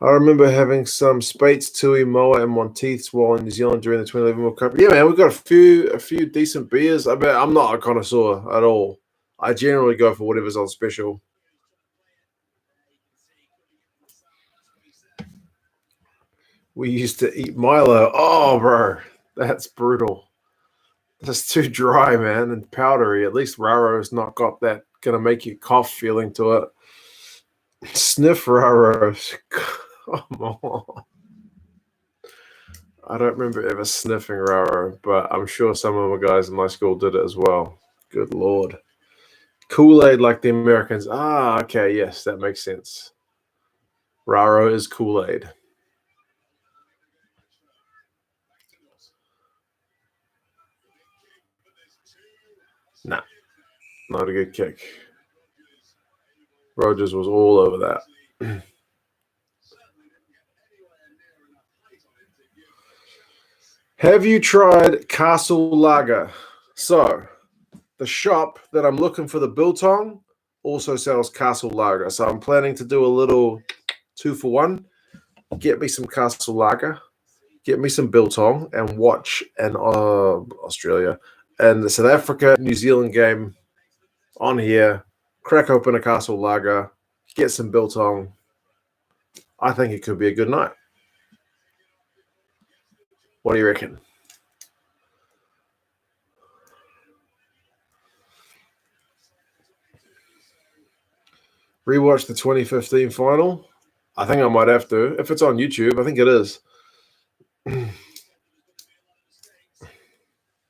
I remember having some Spates, Tui, Moa, and Monteiths while in New Zealand during the 2011 World Cup. Yeah, man, we've got a few decent beers. I bet I'm not a connoisseur at all. I generally go for whatever's on special. We used to eat Milo. Oh, bro, that's brutal. That's too dry, man, and powdery. At least Raro's not got that gonna make you cough feeling to it. Sniff Raro's. Come on. I don't remember ever sniffing Raro, but I'm sure some of the guys in my school did it as well. Good Lord. Kool-Aid like the Americans. Ah, okay, yes, that makes sense. Raro is Kool-Aid. Nah, not a good kick. Rogers was all over that. Have you tried Castle Lager? So, the shop that I'm looking for the biltong also sells Castle Lager. So I'm planning to do a little 2-for-1. Get me some Castle Lager, get me some biltong, and watch an Australia and the South Africa New Zealand game on here. Crack open a Castle Lager, get some biltong. I think it could be a good night. What do you reckon? Rewatch the 2015 final? I think I might have to. If it's on YouTube, I think it is.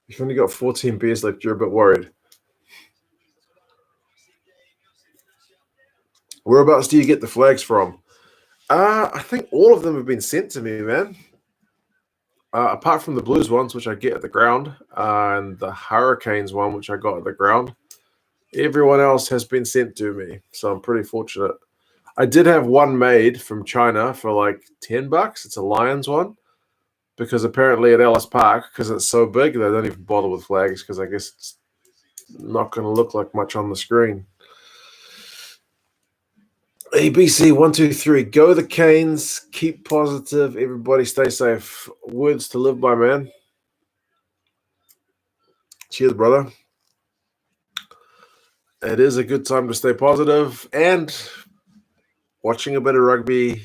You've only got 14 beers left. You're a bit worried. Whereabouts do you get the flags from? I think all of them have been sent to me, man. Apart from the Blues ones, which I get at the ground, and the Hurricanes one, which I got at the ground. Everyone else has been sent to me, so I'm pretty fortunate. I did have one made from China for like $10. It's a Lions one, because apparently at Ellis Park, because it's so big, they don't even bother with flags because I guess it's not going to look like much on the screen. ABC 123. Go the Canes. Keep positive. Everybody stay safe. Words to live by, man. Cheers, brother. It is a good time to stay positive and watching a bit of rugby.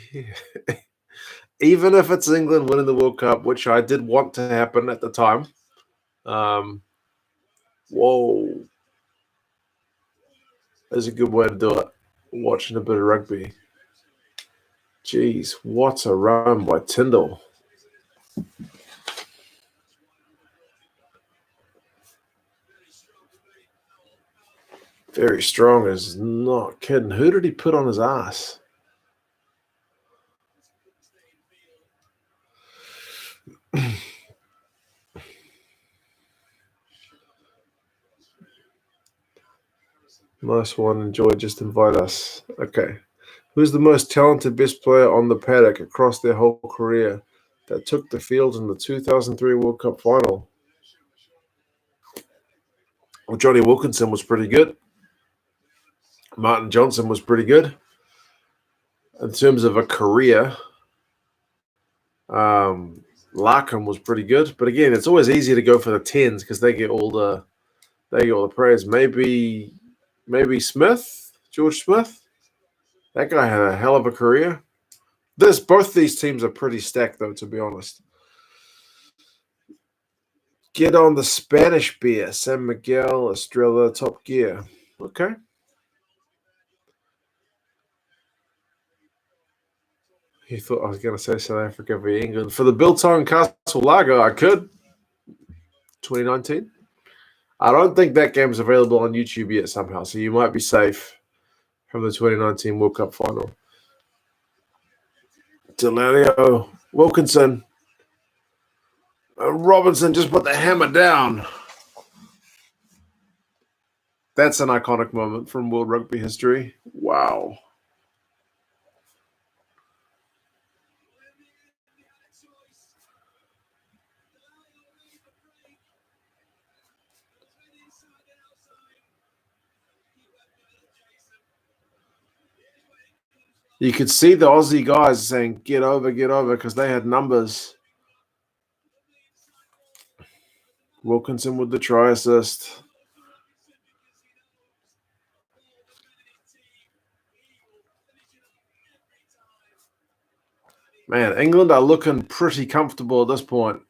Even if it's England winning the World Cup, which I did want to happen at the time. Whoa. That's a good way to do it. Watching a bit of rugby. Jeez, what a run by Tyndall. Very strong is not kidding. Who did he put on his ass? Nice one. Enjoy. Just invite us. Okay. Who's the most talented best player on the paddock across their whole career that took the field in the 2003 World Cup Final? Well, Johnny Wilkinson was pretty good. Martin Johnson was pretty good. In terms of a career, Larkham was pretty good. But again, it's always easier to go for the 10s because they get all the praise. Maybe Smith, George Smith. That guy had a hell of a career. Both these teams are pretty stacked, though, to be honest. Get on the Spanish beer. San Miguel, Estrella, Top Gear. Okay. He thought I was going to say South Africa v England. For the Biltong Castle Lager, I could. 2019. I don't think that game's available on YouTube yet somehow, so you might be safe. from the 2019 World Cup Final. Delario, Wilkinson, and Robinson just put the hammer down. That's an iconic moment from World Rugby history. Wow. You could see the Aussie guys saying, get over, because they had numbers. Wilkinson with the try assist. Man, England are looking pretty comfortable at this point.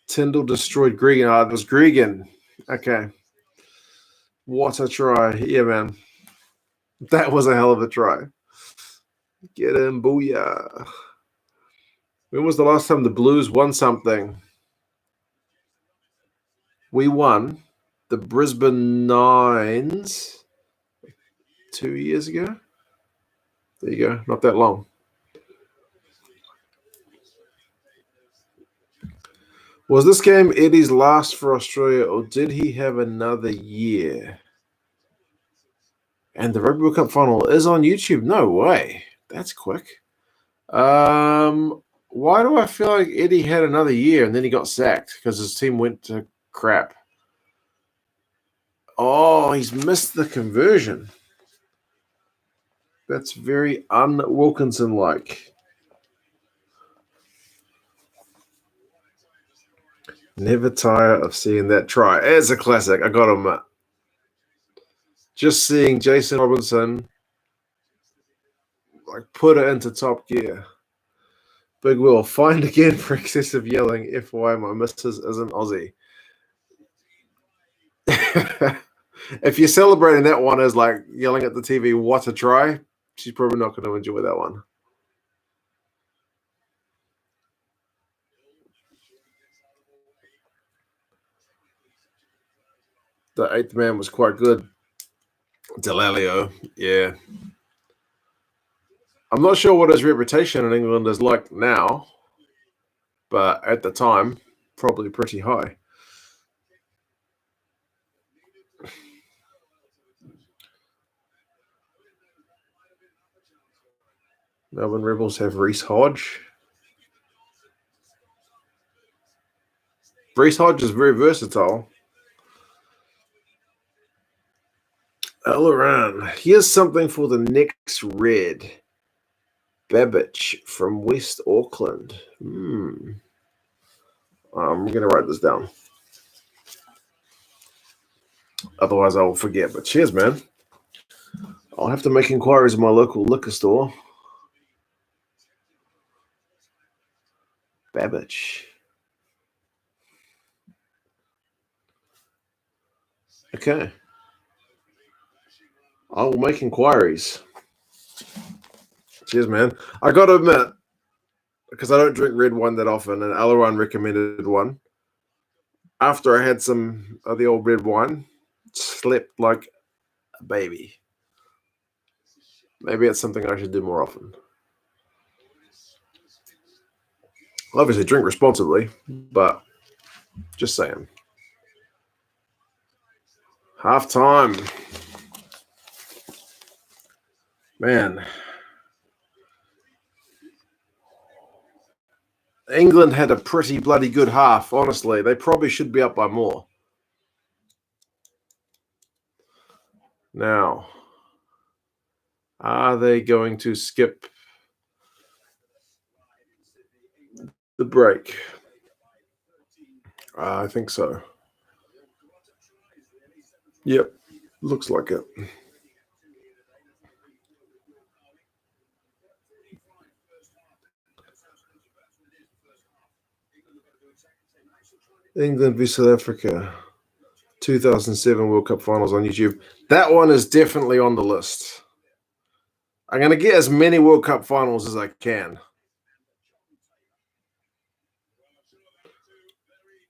Tyndall destroyed Gregan. It was Gregan. Okay. What a try. Yeah, man. That was a hell of a try. Get him, booyah. When was the last time the Blues won something? We won the Brisbane Nines 2 years ago. There you go. Not that long. Was this game Eddie's last for Australia, or did he have another year? And the Rugby World Cup Final is on YouTube. No way. That's quick. Why do I feel like Eddie had another year and then he got sacked because his team went to crap? Oh, he's missed the conversion. That's very un-Wilkinson-like. Never tire of seeing that try. It's a classic. I got to admit. Just seeing Jason Robinson put it into top gear. Big Will, fined again for excessive yelling. FYI, my missus isn't Aussie. If you're celebrating that one as yelling at the TV, what a try, she's probably not going to enjoy that one. The eighth man was quite good. Delalio, yeah. I'm not sure what his reputation in England is like now, but at the time, probably pretty high. Melbourne Rebels have Reece Hodge. Reece Hodge is very versatile. Alaran, here's something for the next red. Babbage from West Auckland. I'm going to write this down. Otherwise, I will forget. But cheers, man. I'll have to make inquiries in my local liquor store. Babbage. Okay. I will make inquiries. Cheers, man. I got to admit, because I don't drink red wine that often, and Alaran recommended one. After I had some of the old red wine, slept like a baby. Maybe it's something I should do more often. Obviously, drink responsibly, but just saying. Half time. Man. England had a pretty bloody good half, honestly. They probably should be up by more. Now, are they going to skip the break? I think so. Yep, looks like it. England v South Africa, 2007 World Cup Finals on YouTube. That one is definitely on the list. I'm going to get as many World Cup Finals as I can.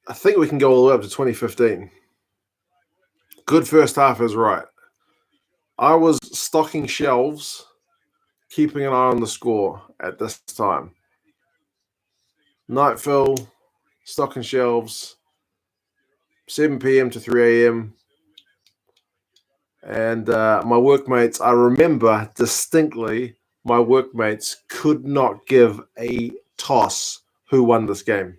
I think we can go all the way up to 2015. Good first half is right. I was stocking shelves, keeping an eye on the score at this time. Night fill, stocking shelves, 7 p.m. to 3 a.m. And my workmates, I remember distinctly, my workmates could not give a toss who won this game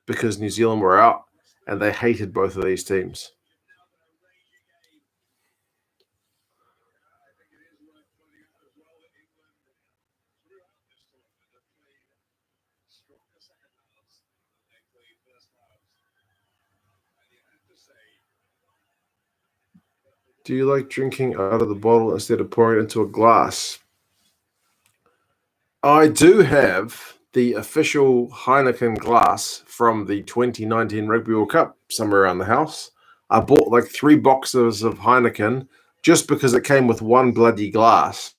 because New Zealand were out and they hated both of these teams. Do you like drinking out of the bottle instead of pouring it into a glass? I do have the official Heineken glass from the 2019 Rugby World Cup somewhere around the house. I bought like 3 boxes of Heineken just because it came with one bloody glass.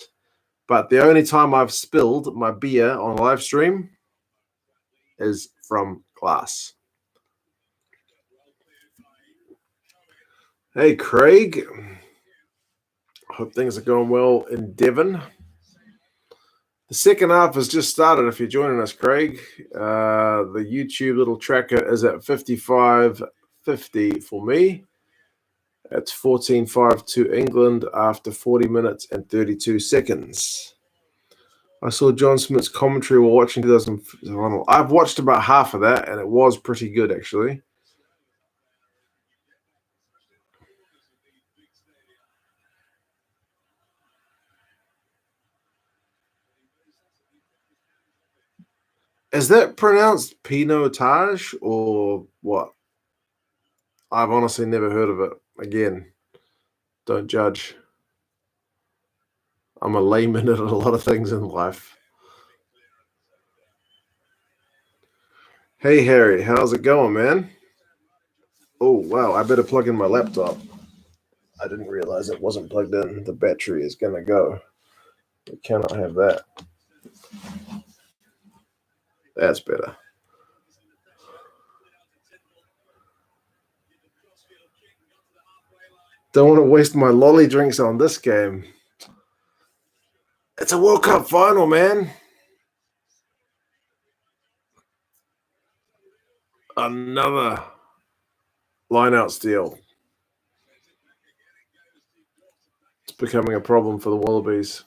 But the only time I've spilled my beer on live stream is from glass. Hey, Craig. Hope things are going well in Devon. The second half has just started if you're joining us, Craig. The YouTube little tracker is at 55.50 for me. It's 14-5 to England after 40 minutes and 32 seconds. I saw John Smith's commentary while watching 2000. I've watched about half of that, and it was pretty good, actually. Is that pronounced pinotage or what? I've honestly never heard of it. Again, don't judge. I'm a layman at a lot of things in life. Hey, Harry, how's it going, man? Oh, wow, I better plug in my laptop. I didn't realize it wasn't plugged in. The battery is going to go. We cannot have that. That's better. Don't want to waste my lolly drinks on this game. It's a World Cup final, man. Another line-out steal. It's becoming a problem for the Wallabies.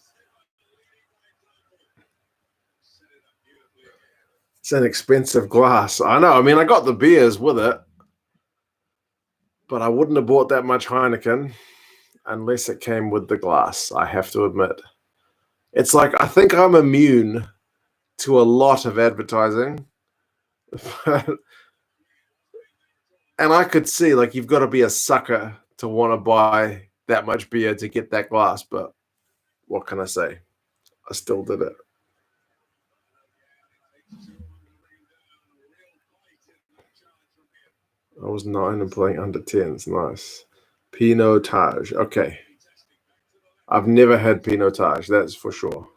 It's an expensive glass. I know. I mean, I got the beers with it, but I wouldn't have bought that much Heineken unless it came with the glass, I have to admit. It's like I think I'm immune to a lot of advertising. And I could see, like, you've got to be a sucker to want to buy that much beer to get that glass, but what can I say? I still did it. I was 9 and playing under 10s. Nice. Pinotage. Okay. I've never had Pinotage, that's for sure.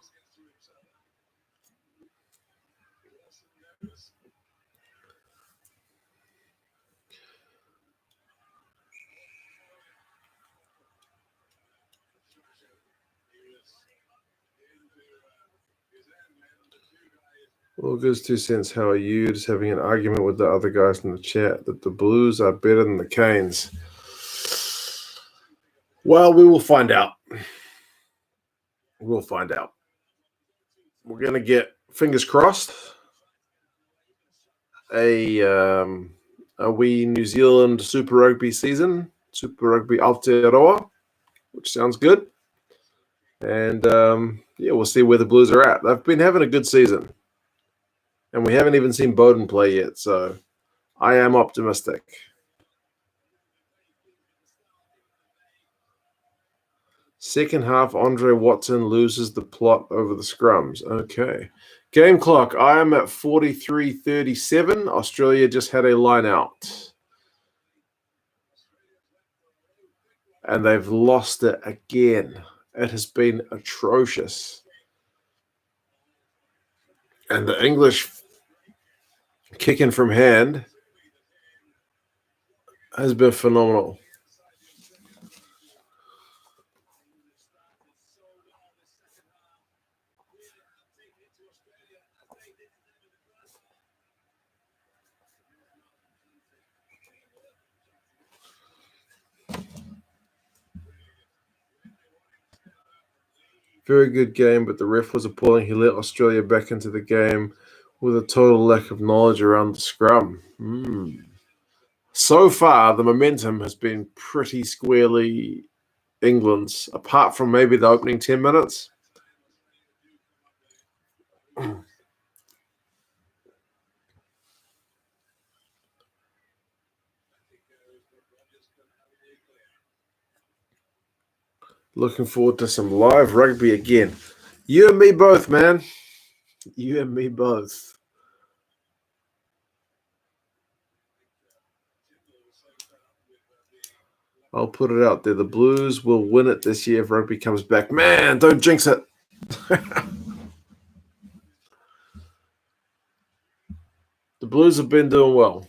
Well, goes 2 cents. How are you? Just having an argument with the other guys in the chat that the Blues are better than the Canes. Well, we will find out. We'll find out. We're going to get, fingers crossed, a wee New Zealand Super Rugby season, Super Rugby Aotearoa, which sounds good. And, yeah, we'll see where the Blues are at. They've been having a good season. And we haven't even seen Bowden play yet, so I am optimistic. Second half, Andre Watson loses the plot over the scrums. Okay. Game clock, I am at 43:37. Australia just had a line out. And they've lost it again. It has been atrocious. And the English kicking from hand has been phenomenal. Very good game, but the ref was appalling. He let Australia back into the game with a total lack of knowledge around the scrum. So far, the momentum has been pretty squarely England's, apart from maybe the opening 10 minutes. Looking forward to some live rugby again. You and me both, man. You and me both. I'll put it out there. The Blues will win it this year if rugby comes back. Man, don't jinx it. The Blues have been doing well.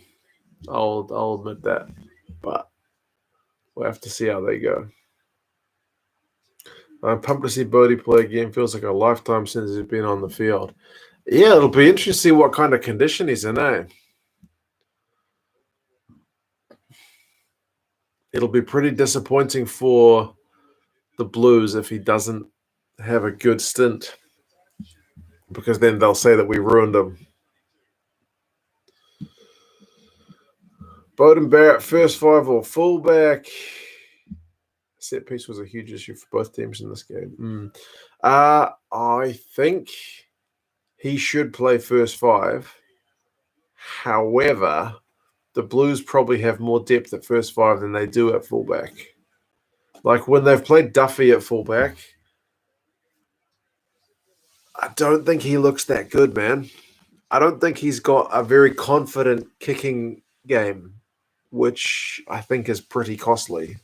I'll admit that. But we'll have to see how they go. I'm pumped to see Bodie play again. Feels like a lifetime since he's been on the field. Yeah, it'll be interesting to see what kind of condition he's in, eh? It'll be pretty disappointing for the Blues if he doesn't have a good stint, because then they'll say that we ruined him. Beauden Barrett, first five or fullback. Set piece was a huge issue for both teams in this game. I think he should play first five. However, the Blues probably have more depth at first five than they do at fullback. Like when they've played Duffy at fullback, I don't think he looks that good, man. I don't think he's got a very confident kicking game, which I think is pretty costly.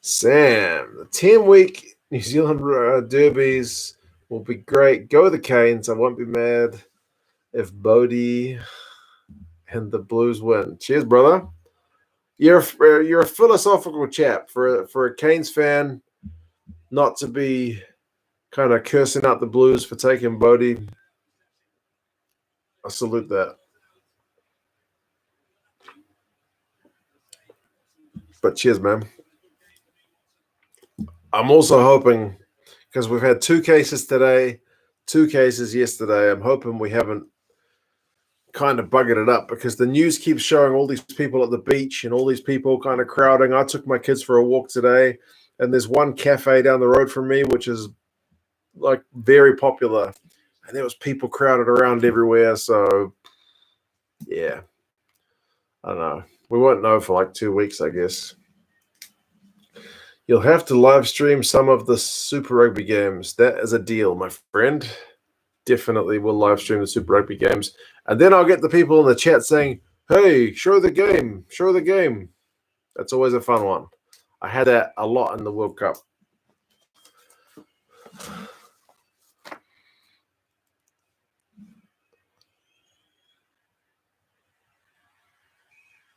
Sam, the 10-week New Zealand derbies will be great. Go the Canes. I won't be mad if Bodie and the Blues win. Cheers, brother. You're a philosophical chap for a Canes fan not to be kind of cursing out the Blues for taking Bodie. I salute that. But cheers, man. I'm also hoping, because we've had 2 cases today, 2 cases yesterday, I'm hoping we haven't kind of buggered it up, because the news keeps showing all these people at the beach and all these people kind of crowding. I took my kids for a walk today, and there's one cafe down the road from me, which is like very popular, and there was people crowded around everywhere. So yeah, I don't know. We won't know for like 2 weeks, I guess. You'll have to live stream some of the Super Rugby games. That is a deal, my friend. Definitely will live stream the Super Rugby games. And then I'll get the people in the chat saying, hey, show the game, show the game. That's always a fun one. I had that a lot in the World Cup.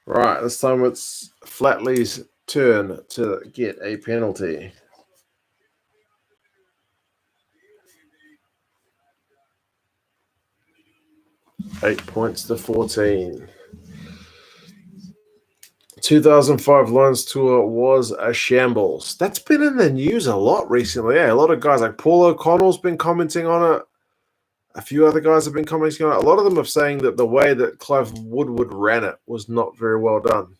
Right, this time it's Flatley's turn to get a penalty. 8 points to 14. 2005 Lions Tour was a shambles. That's been in the news a lot recently. Yeah, a lot of guys like Paul O'Connell's been commenting on it. A few other guys have been commenting on it. A lot of them are saying that the way that Clive Woodward ran it was not very well done.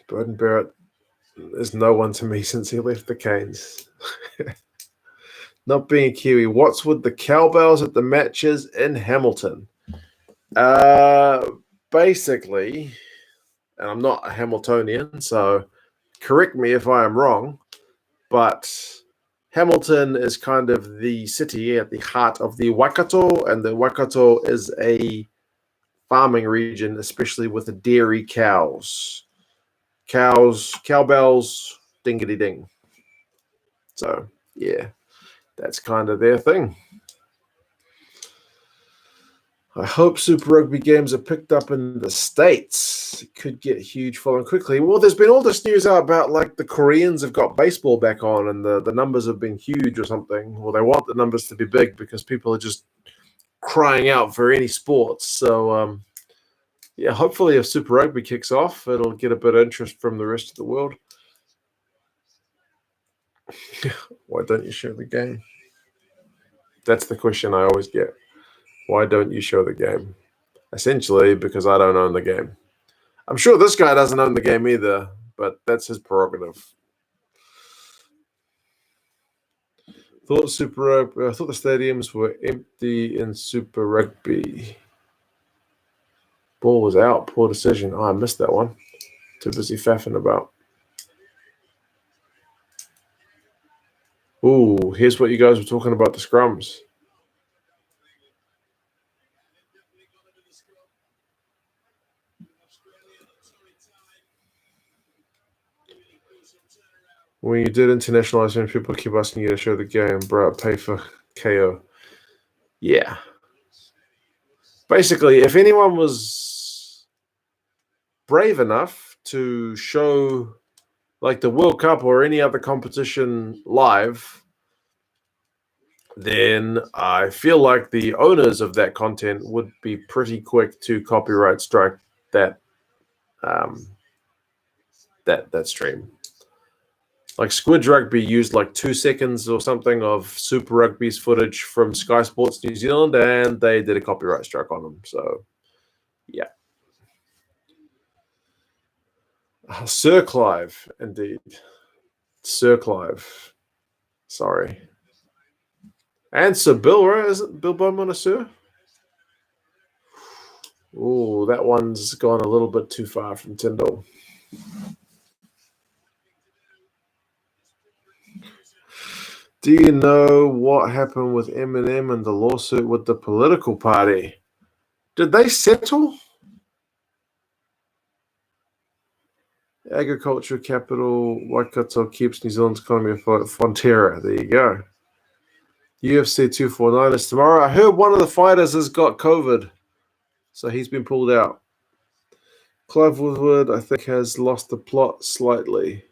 Beauden Barrett is no one to me since he left the Canes. Not being a Kiwi. What's with the cowbells at the matches in Hamilton? Basically, and I'm not a Hamiltonian, so correct me if I am wrong, but Hamilton is kind of the city at the heart of the Waikato, and the Waikato is a farming region, especially with the dairy cows. Cowbells, dingity ding. So, yeah, that's kind of their thing. I hope Super Rugby games are picked up in the States. It could get huge following quickly. Well, there's been all this news out about like the Koreans have got baseball back on and the numbers have been huge or something. Well, they want the numbers to be big because people are just crying out for any sports. So, yeah, hopefully if Super Rugby kicks off, it'll get a bit of interest from the rest of the world. Why don't you show the game? That's the question I always get. Why don't you show the game? Essentially, because I don't own the game. I'm sure this guy doesn't own the game either, but that's his prerogative. Thought the stadiums were empty in Super Rugby. Ball was out. Poor decision. Oh, I missed that one. Too busy faffing about. Ooh, here's what you guys were talking about, the scrums. When you did internationalizing, people keep asking you to show the game, bro. Pay for KO. Yeah. Basically, if anyone was brave enough to show like the World Cup or any other competition live, then I feel like the owners of that content would be pretty quick to copyright strike that that stream. Like Squid Rugby used like 2 seconds or something of Super Rugby's footage from Sky Sports New Zealand, and they did a copyright strike on them. So, yeah. Sir Clive, indeed. Sir Clive. Sorry. And Sir Bill, right? Is it Bill Bowman a Sir? Ooh, that one's gone a little bit too far from Tyndall. Do you know what happened with Eminem and the lawsuit with the political party? Did they settle? Agriculture capital, Waikato keeps New Zealand's economy afloat. Fonterra, there you go. UFC 249 is tomorrow. I heard one of the fighters has got COVID, so he's been pulled out. Clive Woodward, I think, has lost the plot slightly.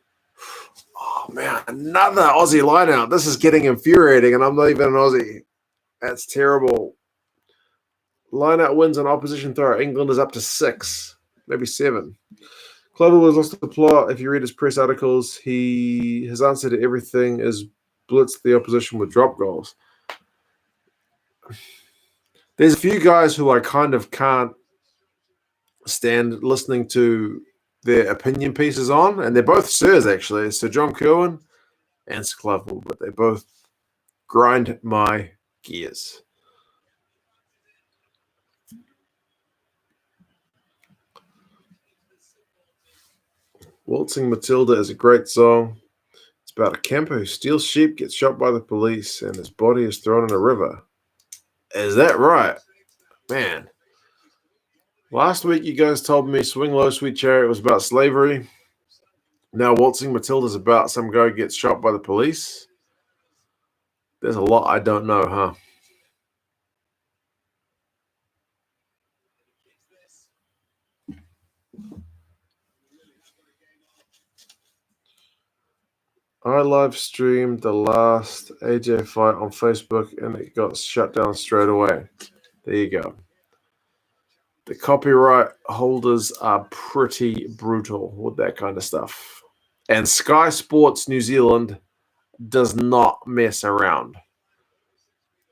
Oh, man, another Aussie lineout. This is getting infuriating, and I'm not even an Aussie. That's terrible. Lineout wins on opposition throw. England is up to 6, maybe 7. Clover was lost the plot. If you read his press articles, his answer to everything is blitz the opposition with drop goals. There's a few guys who I kind of can't stand listening to their opinion pieces on, and they're both Sirs, actually. Sir John Kerwin and Sir Clive but they both grind my gears. Waltzing Matilda is a great song. It's about a camper who steals sheep, gets shot by the police, and his body is thrown in a river. Is that right? Man. Last week you guys told me Swing Low, Sweet Chariot was about slavery. Now Waltzing Matilda is about some guy who gets shot by the police. There's a lot I don't know, huh? I live streamed the last AJ fight on Facebook and it got shut down straight away. There you go. The copyright holders are pretty brutal with that kind of stuff. And Sky Sports New Zealand does not mess around.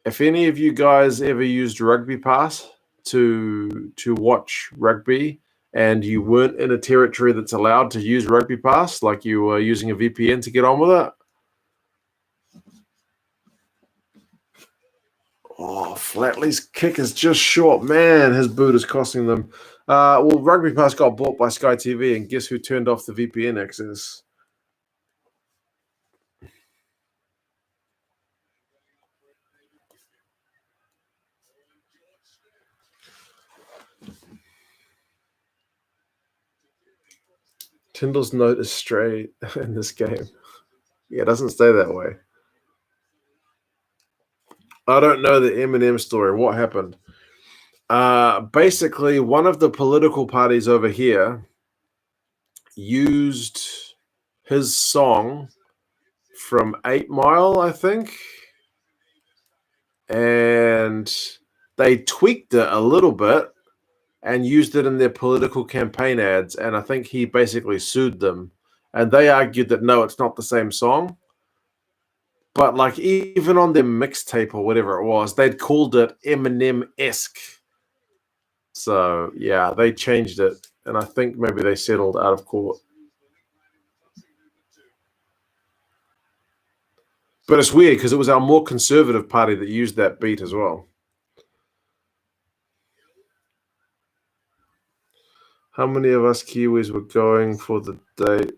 If any of you guys ever used Rugby Pass to watch rugby and you weren't in a territory that's allowed to use Rugby Pass, like you were using a VPN to get on with it. Oh, Flatley's kick is just short. Man, his boot is costing them. Well, Rugby Pass got bought by Sky TV, and guess who turned off the VPN access? Tyndall's note is straight in this game. Yeah, it doesn't stay that way. I don't know the Eminem story. What happened? Basically, one of the political parties over here used his song from 8 Mile, I think, and they tweaked it a little bit and used it in their political campaign ads. And I think he basically sued them. And they argued that no, it's not the same song. But like even on their mixtape or whatever it was, they'd called it Eminem-esque. So yeah, they changed it. And I think maybe they settled out of court. But it's weird because it was our more conservative party that used that beat as well. How many of us Kiwis were going for the date?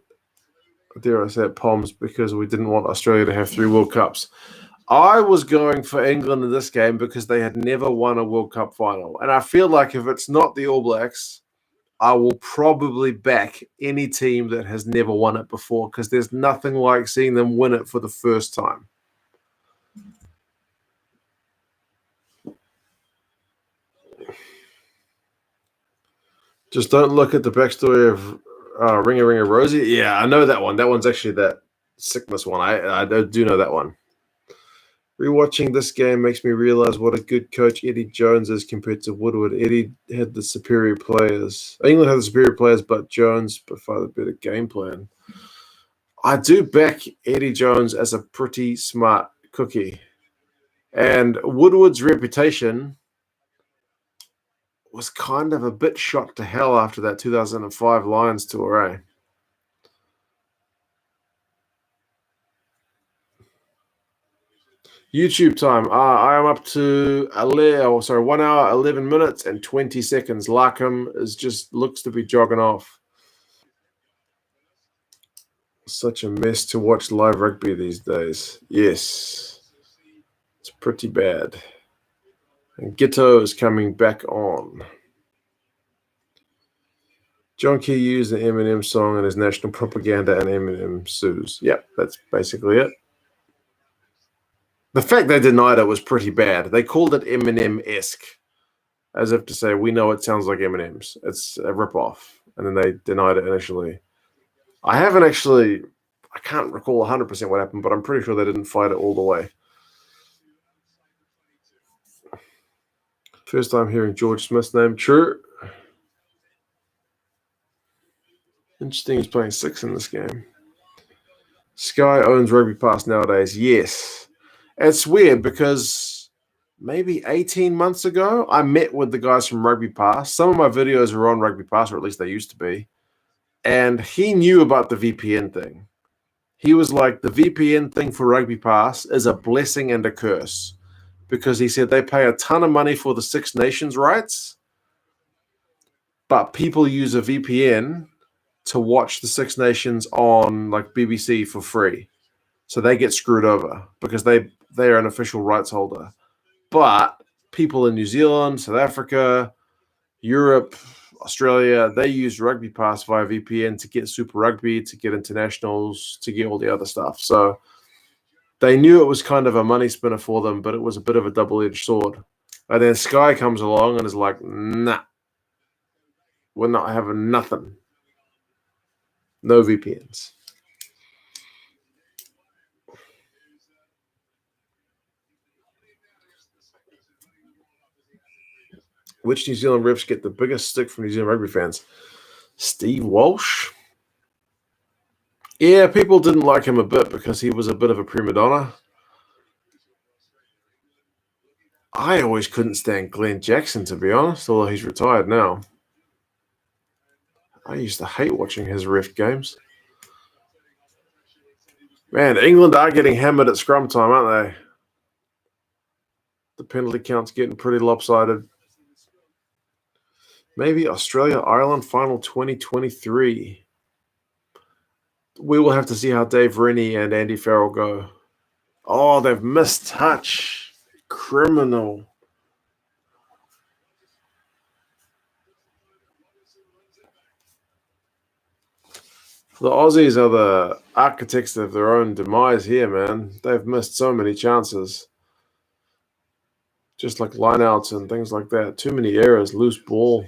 Dare I say it, Poms, because we didn't want Australia to have 3 World Cups. I was going for England in this game because they had never won a World Cup final. And I feel like if it's not the All Blacks, I will probably back any team that has never won it before because there's nothing like seeing them win it for the first time. Just don't look at the backstory of Ringa Ringa Rosie. Yeah, I know that one. That one's actually that sickness one. I do know that one. Rewatching this game makes me realize what a good coach Eddie Jones is compared to Woodward. Eddie had the superior players. England had the superior players, but Jones by far the better game plan. I do back Eddie Jones as a pretty smart cookie. And Woodward's reputation was kind of a bit shot to hell after that 2005 Lions tour, eh? YouTube time. I am up to 1 hour, 11 minutes, and 20 seconds. Larkham looks to be jogging off. Such a mess to watch live rugby these days. Yes, it's pretty bad. And Ghetto is coming back on. John Key used the Eminem song in his national propaganda and Eminem sues. Yep, that's basically it. The fact they denied it was pretty bad. They called it Eminem-esque, as if to say, we know it sounds like Eminem's. It's a ripoff. And then they denied it initially. I can't recall 100% what happened, but I'm pretty sure they didn't fight it all the way. First time hearing George Smith's name. True. Interesting, he's playing 6 in this game. Sky owns Rugby Pass nowadays. Yes. It's weird because maybe 18 months ago, I met with the guys from Rugby Pass. Some of my videos are on Rugby Pass, or at least they used to be. And he knew about the VPN thing. He was like, the VPN thing for Rugby Pass is a blessing and a curse. Because he said they pay a ton of money for the Six Nations rights, but people use a VPN to watch the Six Nations on like BBC for free. So they get screwed over because they are an official rights holder. But people in New Zealand, South Africa, Europe, Australia, they use Rugby Pass via VPN to get Super Rugby, to get internationals, to get all the other stuff. So they knew it was kind of a money spinner for them, but it was a bit of a double-edged sword. And then Sky comes along and is like, nah, we're not having nothing. No VPNs. Which New Zealand refs get the biggest stick from New Zealand rugby fans? Steve Walsh? Yeah, people didn't like him a bit because he was a bit of a prima donna. I always couldn't stand Glenn Jackson, to be honest, although he's retired now. I used to hate watching his ref games. Man, England are getting hammered at scrum time, aren't they? The penalty count's getting pretty lopsided. Maybe Australia-Ireland final 2023. We will have to see how Dave Rennie and Andy Farrell go. Oh, they've missed touch. Criminal. The Aussies are the architects of their own demise here, man. They've missed so many chances. Just like lineouts and things like that. Too many errors, loose ball.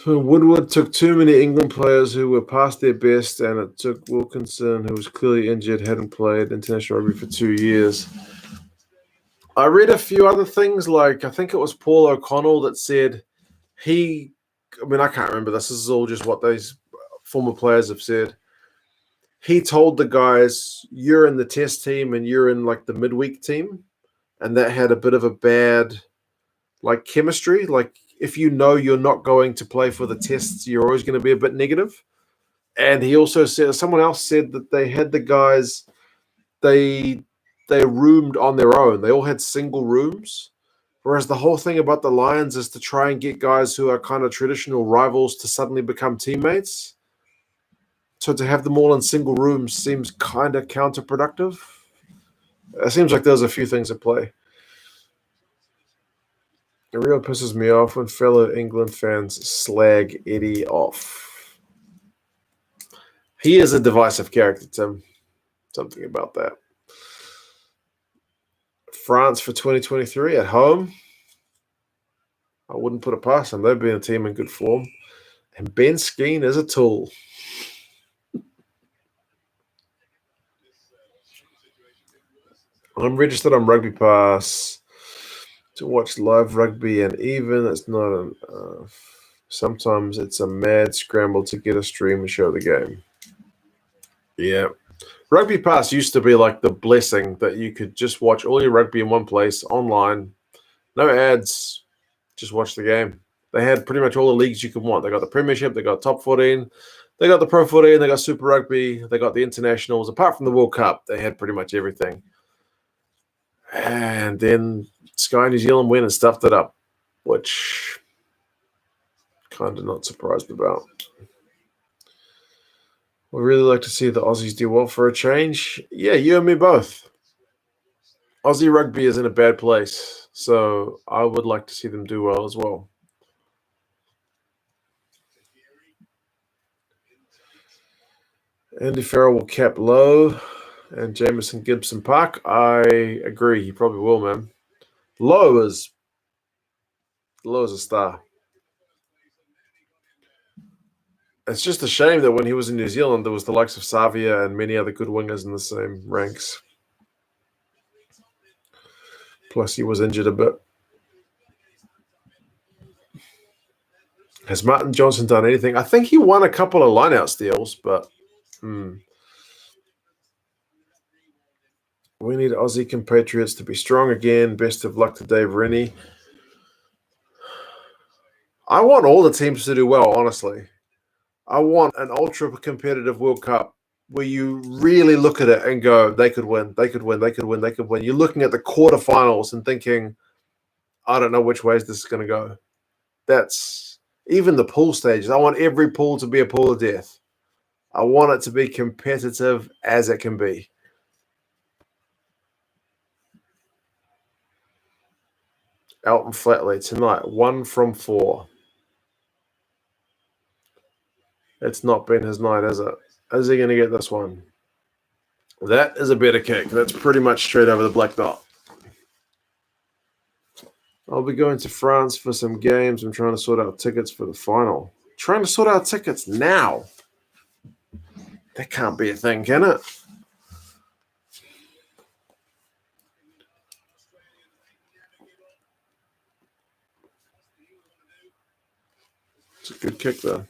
So Woodward took too many England players who were past their best, and it took Wilkinson, who was clearly injured, hadn't played international rugby for 2 years. I read a few other things, like I think it was Paul O'Connell that said I can't remember this. This is all just what those former players have said. He told the guys, you're in the test team and you're in like the midweek team. And that had a bit of a bad like chemistry. Like if you know you're not going to play for the tests, you're always going to be a bit negative. And he also said, someone else said that they had the guys, they roomed on their own. They all had single rooms. Whereas the whole thing about the Lions is to try and get guys who are kind of traditional rivals to suddenly become teammates. So to have them all in single rooms seems kind of counterproductive. It seems like there's a few things at play. It really pisses me off when fellow England fans slag Eddie off. He is a divisive character, Tim. Something about that. France for 2023 at home. I wouldn't put it past them. They've been a team in good form. And Ben Skeen is a tool. I'm registered on Rugby Pass to watch live rugby, and even it's not sometimes it's a mad scramble to get a stream and show the game. Yeah. Rugby Pass used to be like the blessing that you could just watch all your rugby in one place, online, no ads, just watch the game. They had pretty much all the leagues you could want. They got the Premiership, they got Top 14, they got the Pro 14, they got Super Rugby, they got the Internationals. Apart from the World Cup, they had pretty much everything. And then Sky New Zealand went and stuffed it up, which kind of not surprised about. We'd really like to see the Aussies do well for a change. Yeah, you and me both. Aussie rugby is in a bad place, so I would like to see them do well as well. Andy Farrell will cap low, and Jamison Gibson Park. I agree. He probably will, man. Low is a star. It's just a shame that when he was in New Zealand, there was the likes of Savia and many other good wingers in the same ranks. Plus, he was injured a bit. Has Martin Johnson done anything? I think he won a couple of line-out steals, but we need Aussie compatriots to be strong again. Best of luck to Dave Rennie. I want all the teams to do well, honestly. I want an ultra-competitive World Cup where you really look at it and go, they could win, they could win, they could win, they could win. You're looking at the quarterfinals and thinking, I don't know which ways this is going to go. That's even the pool stages. I want every pool to be a pool of death. I want it to be competitive as it can be. Elton Flatley tonight, 1 from 4. It's not been his night, is it? Is he going to get this one? That is a better kick. That's pretty much straight over the black dot. I'll be going to France for some games. I'm trying to sort out tickets for the final. Trying to sort out tickets now? That can't be a thing, can it? It's a good kick, though.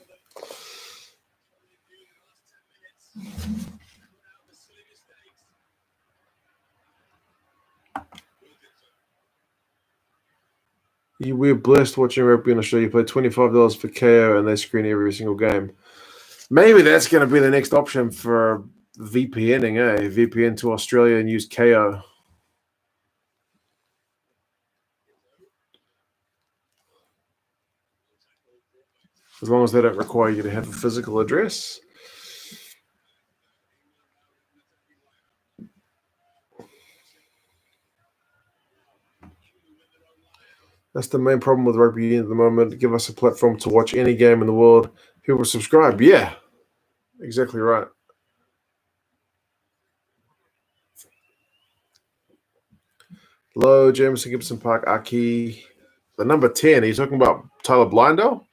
We're blessed watching rugby in Australia. You pay $25 for KO and they screen every single game. Maybe that's going to be the next option for VPNing, eh? VPN to Australia and use KO. As long as they don't require you to have a physical address. That's the main problem with rugby at the moment. Give us a platform to watch any game in the world. People subscribe. Yeah, exactly right. Lowe, Jameson, Gibson Park, Aki. The number 10, are you talking about Tyler Blindell?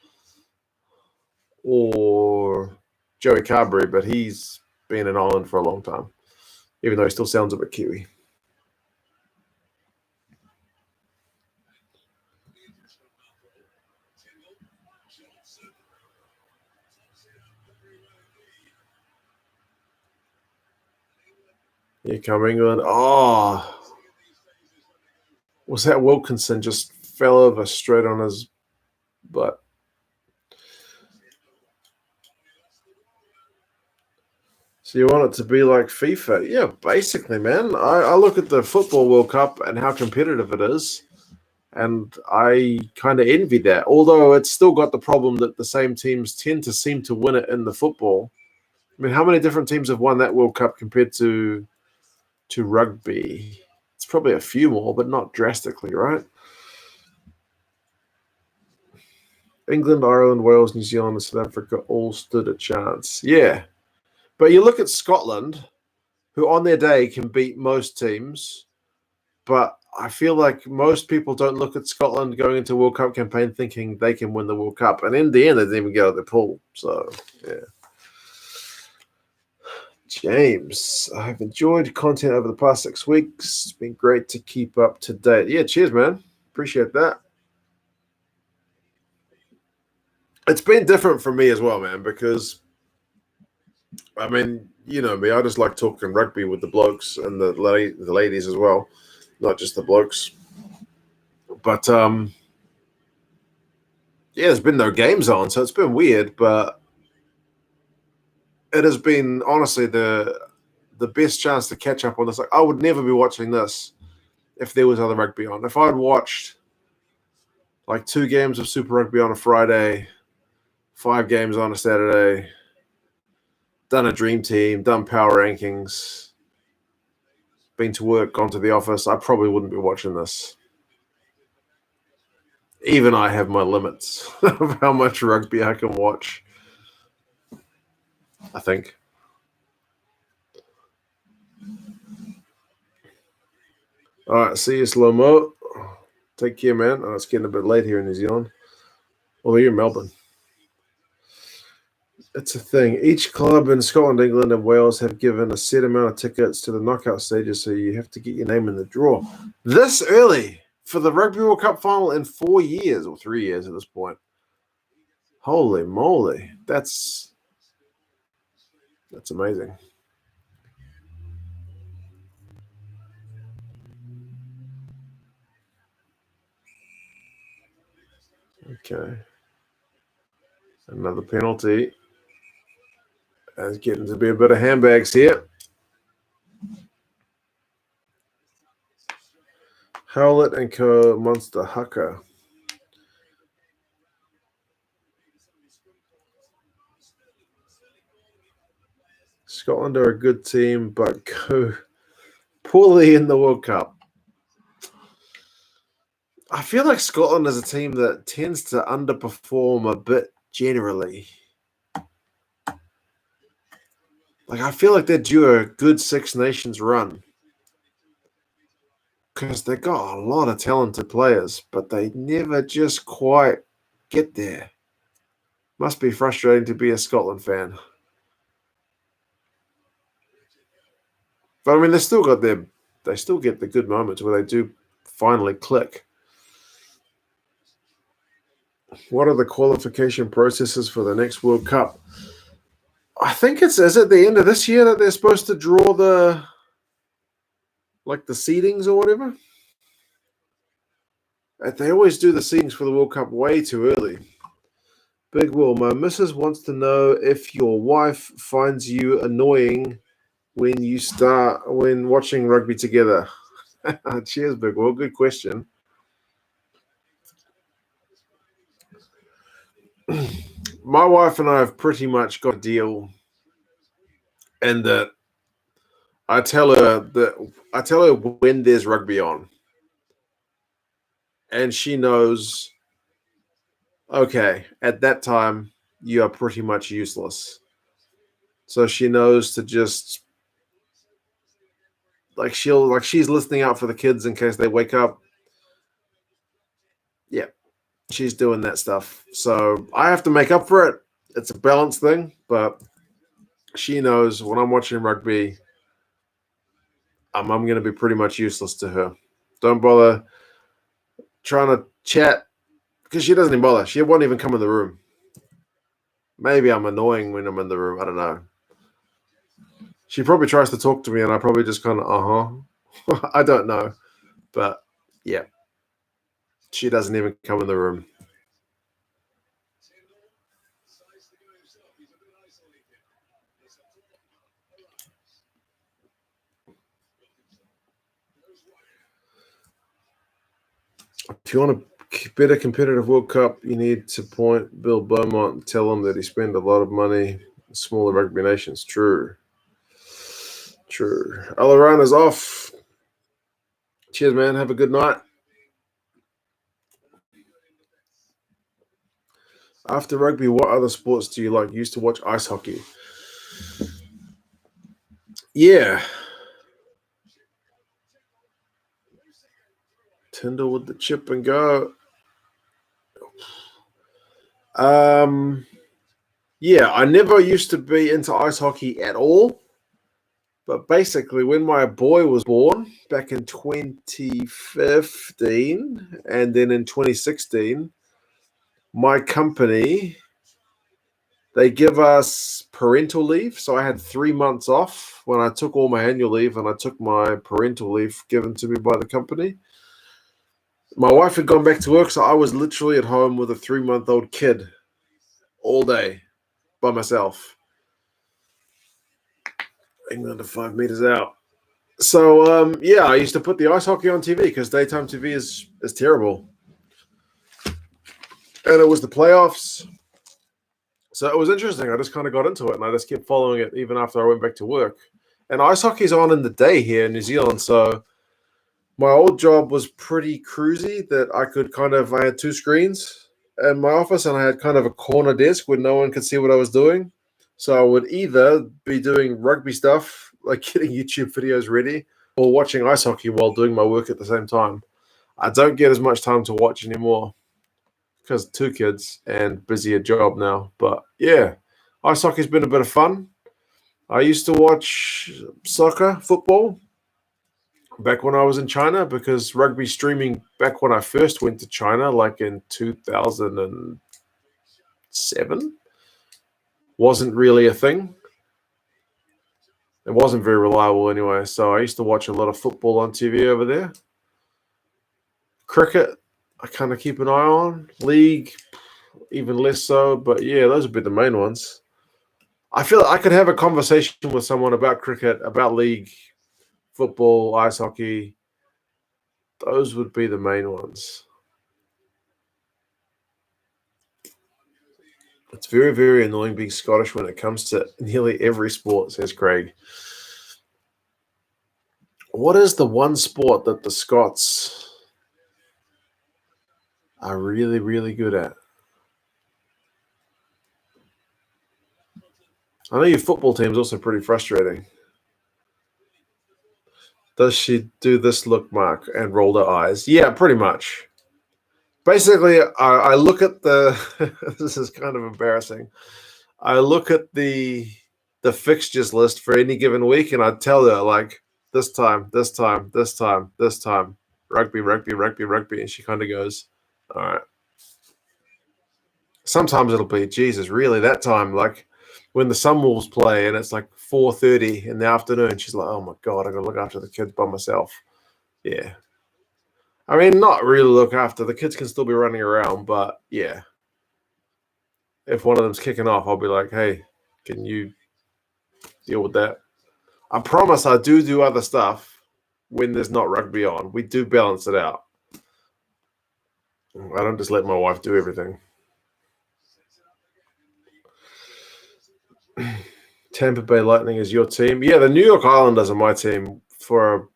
Or Joey Carberry, but he's been in Ireland for a long time, even though he still sounds a bit Kiwi. Here come England. Oh, was that Wilkinson just fell over straight on his butt? So you want it to be like FIFA? Yeah, basically, man. I look at the Football World Cup and how competitive it is, and I kind of envy that. Although it's still got the problem that the same teams tend to seem to win it in the football. I mean, how many different teams have won that World Cup compared to rugby? It's probably a few more, but not drastically, right? England, Ireland, Wales, New Zealand, and South Africa all stood a chance. Yeah. But you look at Scotland, who on their day can beat most teams, but I feel like most people don't look at Scotland going into a World Cup campaign thinking they can win the World Cup. And in the end, they didn't even get out of the pool. So, yeah. James, I've enjoyed content over the past 6 weeks. It's been great to keep up to date. Yeah, cheers, man. Appreciate that. It's been different for me as well, man, because, I mean, you know me, I just like talking rugby with the blokes and the ladies as well, not just the blokes. But, yeah, there's been no games on, so it's been weird, but it has been, honestly, the best chance to catch up on this. Like, I would never be watching this if there was other rugby on. If I'd watched like 2 games of Super Rugby on a Friday, 5 games on a Saturday, done a dream team, done power rankings, been to work, gone to the office, I probably wouldn't be watching this. Even I have my limits of how much rugby I can watch, I think. All right, see you, Slow Mo. Take care, man. Oh, it's getting a bit late here in New Zealand. Well, you're in Melbourne. It's a thing. Each club in Scotland, England, and Wales have given a set amount of tickets to the knockout stages, so you have to get your name in the draw. This early for the Rugby World Cup final in 4 years, or 3 years at this point. Holy moly. That's amazing. Okay. Another penalty. It's getting to be a bit of handbags here. Howlett and Co. Monster Hucker. Scotland are a good team, but go poorly in the World Cup. I feel like Scotland is a team that tends to underperform a bit generally. Like, I feel like they're due a good Six Nations run because they got a lot of talented players, but they never just quite get there. Must be frustrating to be a Scotland fan. But I mean, they still get the good moments where they do finally click. What are the qualification processes for the next World Cup? I think is it the end of this year that they're supposed to draw the seedings or whatever? They always do the seedings for the World Cup way too early. Big Will, my missus wants to know if your wife finds you annoying when watching rugby together. Cheers, Big Will. Good question. My wife and I have pretty much got a deal, and that I tell her when there's rugby on, and she knows. Okay, at that time you are pretty much useless. So she knows to just Like she's listening out for the kids in case they wake up. Yeah, she's doing that stuff. So I have to make up for it. It's a balance thing, but she knows when I'm watching rugby, I'm going to be pretty much useless to her. Don't bother trying to chat because she doesn't even bother. She won't even come in the room. Maybe I'm annoying when I'm in the room. I don't know. She probably tries to talk to me, and I probably just kind of, I don't know. But yeah, she doesn't even come in the room. If you want a better competitive World Cup, you need to point Bill Beaumont and tell him that he spent a lot of money in smaller rugby nations. True. Alaran is off. Cheers, man. Have a good night. After rugby, what other sports do you like? You used to watch ice hockey. Yeah. Tyndall with the chip and go. Yeah, I never used to be into ice hockey at all. But basically, when my boy was born back in 2015 and then in 2016, my company, they give us parental leave. So I had 3 months off when I took all my annual leave and I took my parental leave given to me by the company. My wife had gone back to work, so I was literally at home with a 3-month-old kid all day by myself. England are 5 meters out. So, yeah, I used to put the ice hockey on TV because daytime TV is terrible. And it was the playoffs. So it was interesting. I just kind of got into it and I just kept following it even after I went back to work. And ice hockey's on in the day here in New Zealand. So my old job was pretty cruisy that I had 2 screens in my office and I had kind of a corner desk where no one could see what I was doing. So I would either be doing rugby stuff, like getting YouTube videos ready, or watching ice hockey while doing my work at the same time. I don't get as much time to watch anymore because 2 kids and busy at job now. But yeah, ice hockey's been a bit of fun. I used to watch football, back when I was in China because rugby streaming back when I first went to China, like in 2007, wasn't really a thing. It wasn't very reliable anyway. So I used to watch a lot of football on TV over there. Cricket, I kind of keep an eye on. League, even less so. But yeah, those would be the main ones. I feel I could have a conversation with someone about cricket, about league, football, ice hockey. Those would be the main ones. It's very, very annoying being Scottish when it comes to nearly every sport, says Craig. What is the one sport that the Scots are really, really good at? I know your football team is also pretty frustrating. Does she do this look, Mark, and roll her eyes? Yeah, pretty much. Basically, I look at the. This is kind of embarrassing. I look at the fixtures list for any given week, and I tell her like this time, this time, this time, this time, rugby, rugby, rugby, rugby, and she kind of goes, "All right." Sometimes it'll be Jesus, really that time, like when the Sunwolves play, and it's like 4:30 in the afternoon. She's like, "Oh my god, I got to look after the kids by myself." Yeah, I mean, not really look after the kids can still be running around, but yeah, if one of them's kicking off, I'll be like, "Hey, can you deal with that?" I promise I do other stuff when there's not rugby on. We do balance it out. I don't just let my wife do everything. Tampa Bay Lightning is your team. Yeah, the New York Islanders are my team for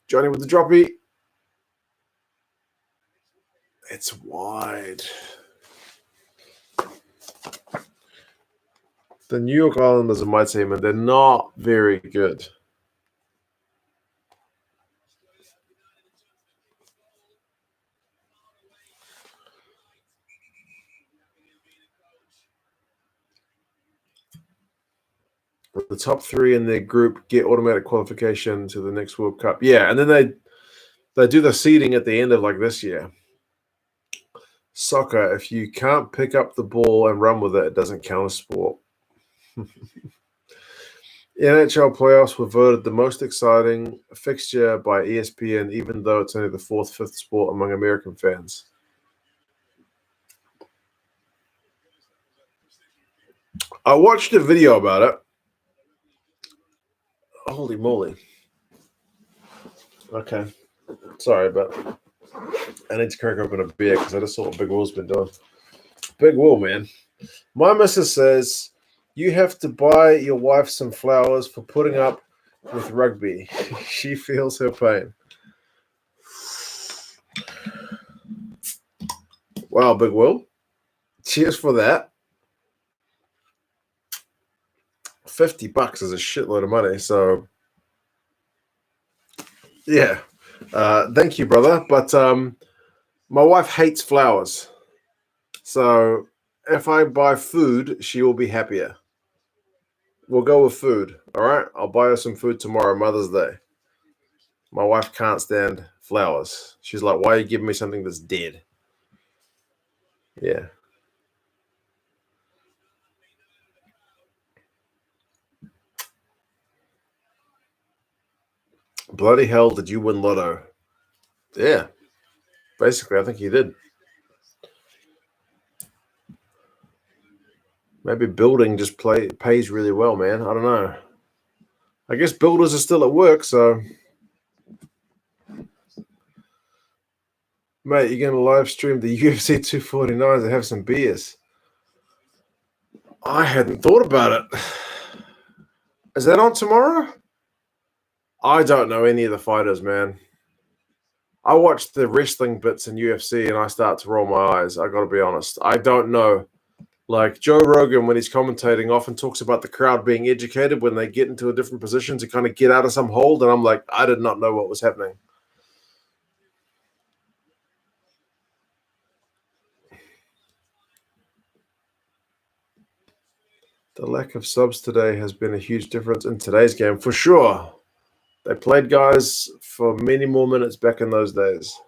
Johnny with the droppy. It's wide. The New York Islanders are my team, and they're not very good. The top 3 in their group get automatic qualification to the next World Cup. Yeah, and then they do the seeding at the end of like this year. Soccer, if you can't pick up the ball and run with it, it doesn't count as sport. NHL playoffs were voted the most exciting fixture by ESPN, even though it's only the 4th, 5th sport among American fans. I watched a video about it. Holy moly. Okay. Sorry, but I need to crack open a beer because I just saw what Big Will's been doing. Big Will, man. My missus says you have to buy your wife some flowers for putting up with rugby. She feels her pain. Wow, Big Will. Cheers for that. $50 is a shitload of money. So, yeah. Thank you, brother. But my wife hates flowers. So if I buy food, she will be happier. We'll go with food. All right. I'll buy her some food tomorrow, Mother's Day. My wife can't stand flowers. She's like, why are you giving me something that's dead? Yeah. Bloody hell, did you win Lotto? Yeah. Basically, I think you did. Maybe building just pays really well, man. I don't know. I guess builders are still at work, so... Mate, you're going to live stream the UFC 249s and have some beers. I hadn't thought about it. Is that on tomorrow? I don't know any of the fighters, man. I watch the wrestling bits in UFC and I start to roll my eyes. I got to be honest. I don't know. Like Joe Rogan, when he's commentating, often talks about the crowd being educated when they get into a different position to kind of get out of some hold. And I'm like, I did not know what was happening. The lack of subs today has been a huge difference in today's game, for sure. They played guys for many more minutes back in those days.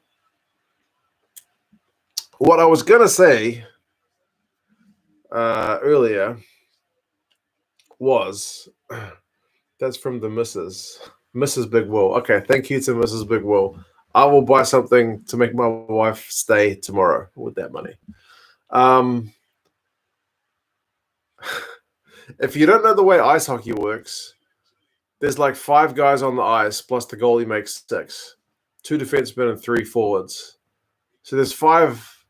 What I was going to say earlier was, that's from the Mrs. Big Will. Okay, thank you to Mrs. Big Will. I will buy something to make my wife stay tomorrow with that money. If you don't know the way ice hockey works, there's like 5 guys on the ice plus the goalie makes 6. 2 defensemen and 3 forwards. So there's 5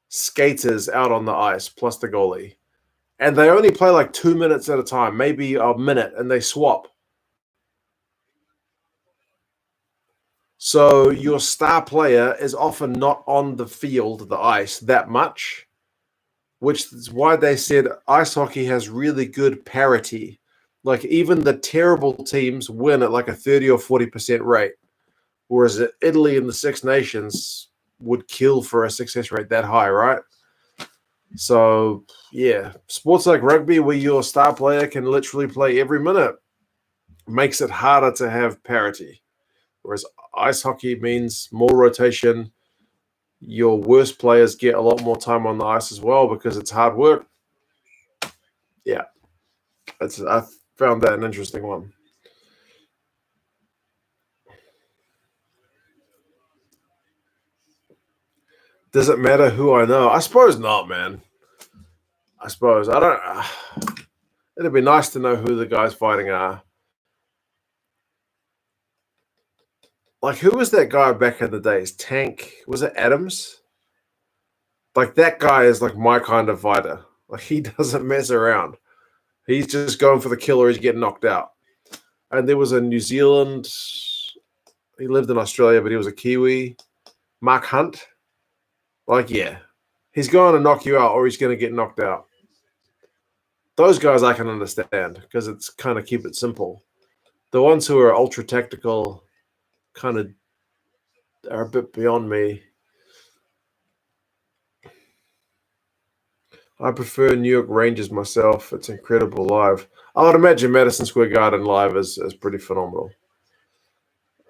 skaters out on the ice plus the goalie. And they only play like 2 minutes at a time, maybe a minute, and they swap. So your star player is often not on the field, the ice, that much, which is why they said ice hockey has really good parity. Like even the terrible teams win at like a 30 or 40% rate, whereas Italy and the Six Nations would kill for a success rate that high, right? So, yeah, sports like rugby where your star player can literally play every minute makes it harder to have parity. Whereas ice hockey means more rotation. Your worst players get a lot more time on the ice as well because it's hard work. Yeah, I found that an interesting one. Does it matter who I know? I suppose not, man. I suppose. I don't... It'd be nice to know who the guys fighting are. Like, who was that guy back in the days? Tank, was it Adams? Like, that guy is like my kind of fighter. Like, he doesn't mess around. He's just going for the kill or he's getting knocked out. And there was a New Zealand, he lived in Australia, but he was a Kiwi, Mark Hunt. Like, yeah, he's going to knock you out or he's going to get knocked out. Those guys I can understand because it's kind of keep it simple. The ones who are ultra tactical kind of are a bit beyond me. I prefer New York Rangers myself. It's incredible live. I would imagine Madison Square Garden live is pretty phenomenal.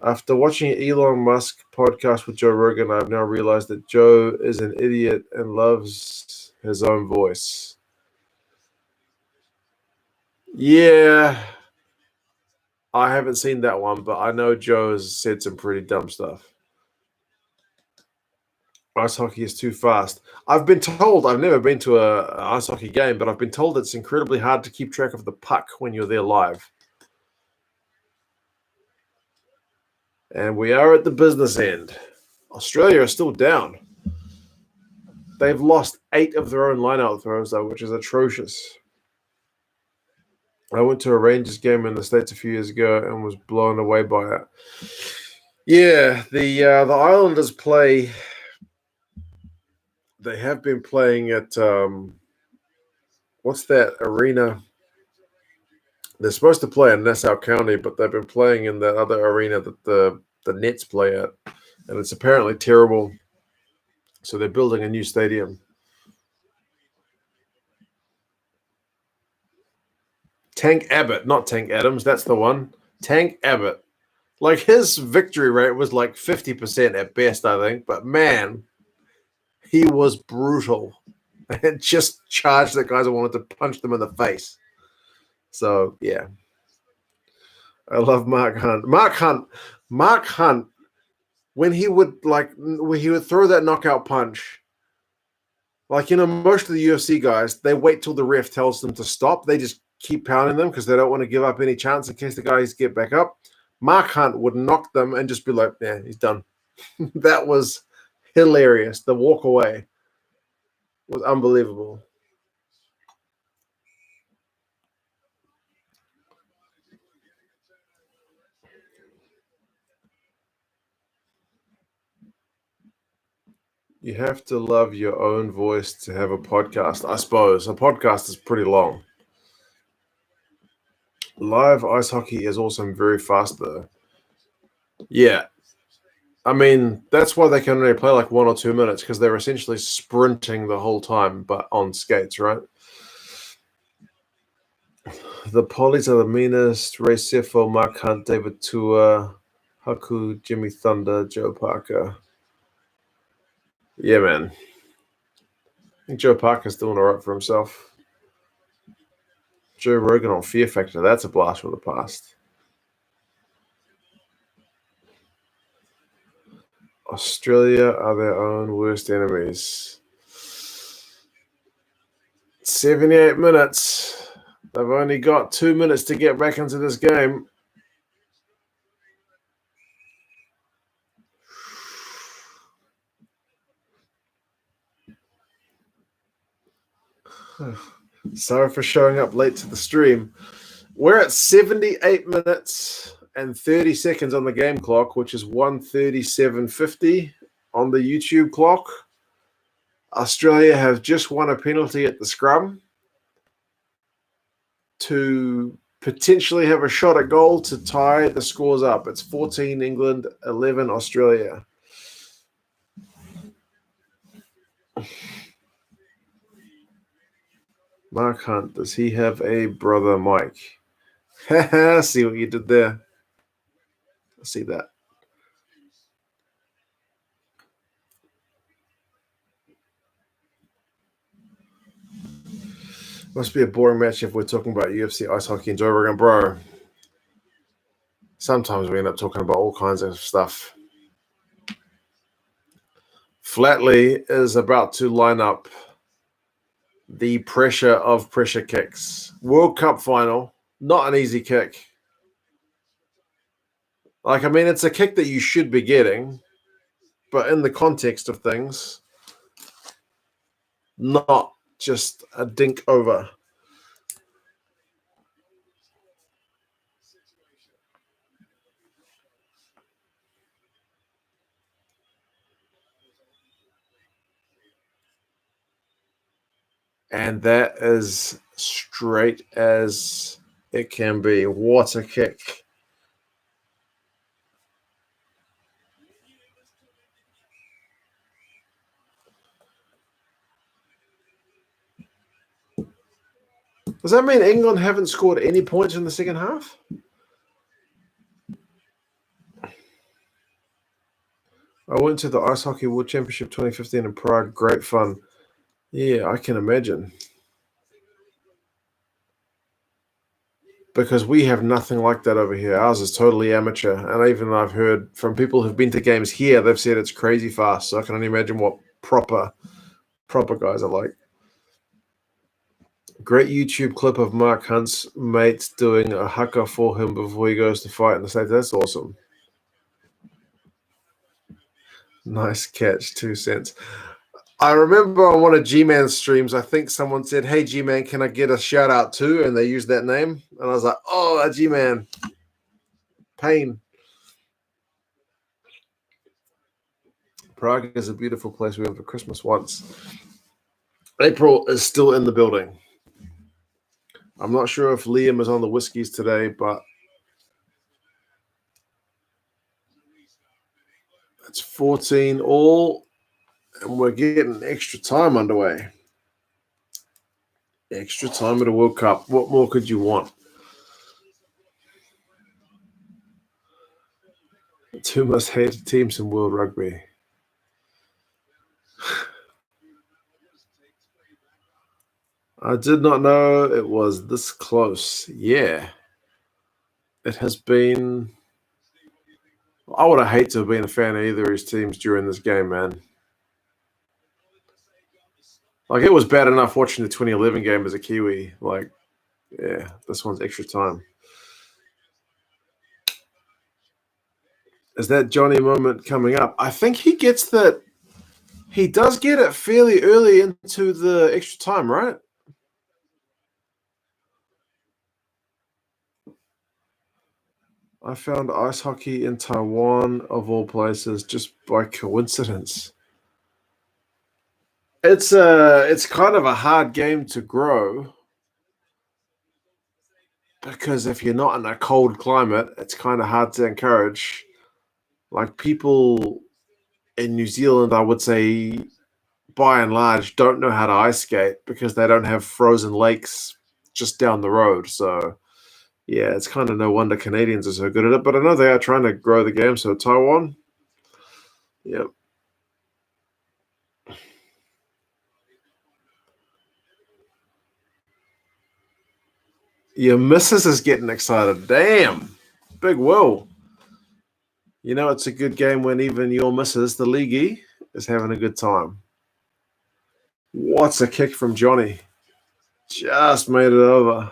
After watching Elon Musk podcast with Joe Rogan, I've now realized that Joe is an idiot and loves his own voice. Yeah, I haven't seen that one, but I know Joe has said some pretty dumb stuff. Ice hockey is too fast. I've been told, I've never been to an ice hockey game, but I've been told it's incredibly hard to keep track of the puck when you're there live. And we are at the business end. Australia are still down. They've lost 8 of their own lineout throws, though, which is atrocious. I went to a Rangers game in the States a few years ago and was blown away by it. Yeah, the Islanders play. They have been playing at what's that arena? They're supposed to play in Nassau County, but they've been playing in that other arena that the Nets play at, and it's apparently terrible. So they're building a new stadium. Tank Abbott, not Tank Adams, that's the one. Tank Abbott. Like his victory rate was like 50% at best, I think, but man, he was brutal and just charged the guys that wanted to punch them in the face. So yeah, I love Mark Hunt. Mark Hunt. When he would throw that knockout punch, like most of the UFC guys, they wait till the ref tells them to stop. They just keep pounding them because they don't want to give up any chance in case the guys get back up. Mark Hunt would knock them and just be like, "Yeah, he's done." That was hilarious. The walk away was unbelievable. You have to love your own voice to have a podcast, I suppose. A podcast is pretty long. Live ice hockey is also very fast, though. Yeah. I mean, that's why they can only play like 1 or 2 minutes because they're essentially sprinting the whole time, but on skates, right? The Pollies are the meanest. Ray Seffo, Mark Hunt, David Tua, Haku, Jimmy Thunder, Joe Parker. Yeah, man. I think Joe Parker's doing all right for himself. Joe Rogan on Fear Factor. That's a blast from the past. Australia are their own worst enemies. 78 minutes. They've only got 2 minutes to get back into this game. Sorry for showing up late to the stream. We're at 78 minutes and 30 seconds on the game clock, which is 1:37:50 on the YouTube clock. Australia have just won a penalty at the scrum to potentially have a shot at goal to tie the scores up. It's 14 England, 11 Australia. Mark Hunt, does he have a brother Mike? See what you did there. I see that. Must be a boring match if we're talking about UFC, ice hockey, and Joe Rogan, bro. Sometimes we end up talking about all kinds of stuff. Flatley is about to line up the pressure of pressure kicks. World Cup final, not an easy kick. Like, I mean, it's a kick that you should be getting, but in the context of things, not just a dink over. And that is straight as it can be. What a kick. Does that mean England haven't scored any points in the second half? I went to the Ice Hockey World Championship 2015 in Prague. Great fun. Yeah, I can imagine. Because we have nothing like that over here. Ours is totally amateur. And even I've heard from people who've been to games here, they've said it's crazy fast. So I can only imagine what proper guys are like. Great YouTube clip of Mark Hunt's mates doing a haka for him before he goes to fight in the States. That's awesome. Nice catch, 2 cents. I remember on one of G-Man's streams, I think someone said, "Hey, G-Man, can I get a shout out too?" And they used that name. And I was like, "Oh, G-Man. Pain." Prague is a beautiful place. We went for Christmas once. April is still in the building. I'm not sure if Liam is on the whiskies today, but it's 14 all, and we're getting extra time underway. Extra time at a World Cup. What more could you want? Two most hated teams in World Rugby. I did not know it was this close. Yeah. It has been... I would have hated to have been a fan of either of his teams during this game, man. Like, it was bad enough watching the 2011 game as a Kiwi. Like, yeah, this one's extra time. Is that Johnny moment coming up? I think he gets that. He does get it fairly early into the extra time, right? I found ice hockey in Taiwan, of all places, just by coincidence. It's kind of a hard game to grow because if you're not in a cold climate, it's kind of hard to encourage. Like, people in New Zealand, I would say, by and large, don't know how to ice skate because they don't have frozen lakes just down the road. So, yeah, it's kind of no wonder Canadians are so good at it. But I know they are trying to grow the game. So, Taiwan, yep. Your missus is getting excited. Damn. Big Will. You know, it's a good game when even your missus, the leaguey, is having a good time. What's a kick from Johnny? Just made it over.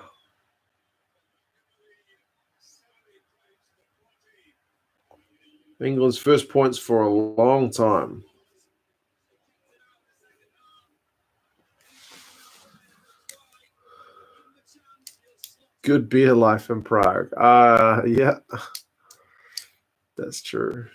England's first points for a long time. Good beer life in Prague. Yeah, that's true.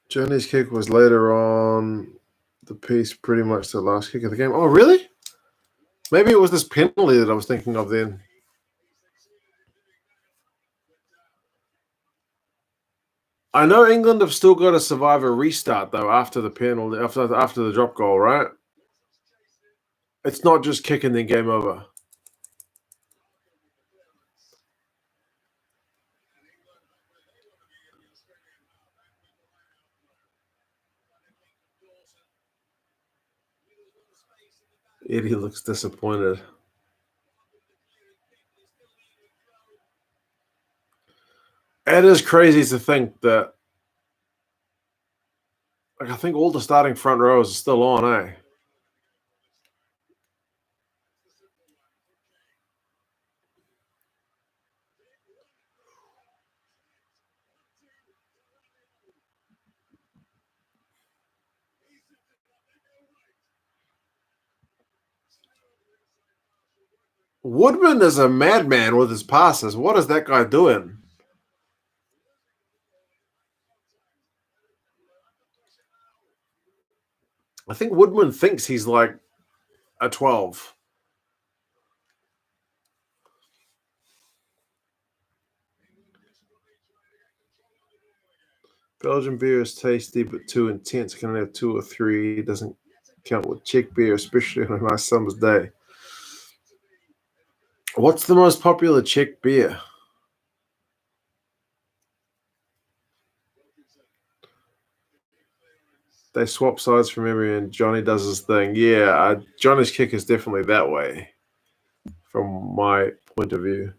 Johnny's kick was later on the piece, pretty much the last kick of the game. Oh, really? Maybe it was this penalty that I was thinking of then. I know England have still got to survive a restart, though, after the penalty, after the drop goal, right? It's not just kick and then game over. Eddie looks disappointed. It is crazy to think that, like, I think all the starting front rows are still on, eh? Woodman is a madman with his passes. What is that guy doing? I think Woodman thinks he's like a 12. Belgian beer is tasty but too intense. Can have 2 or 3. It doesn't count with Czech beer, especially on a nice summer's day. What's the most popular Czech beer? They swap sides from every and Johnny does his thing. Yeah, Johnny's kick is definitely that way from my point of view.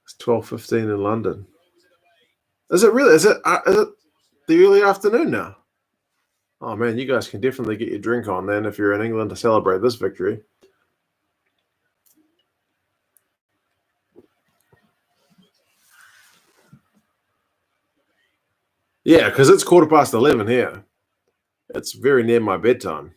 It's 12:15 in London. Is it really? Is it the early afternoon now? Oh man, you guys can definitely get your drink on then if you're in England to celebrate this victory. Yeah, because it's 11:15 here. It's very near my bedtime.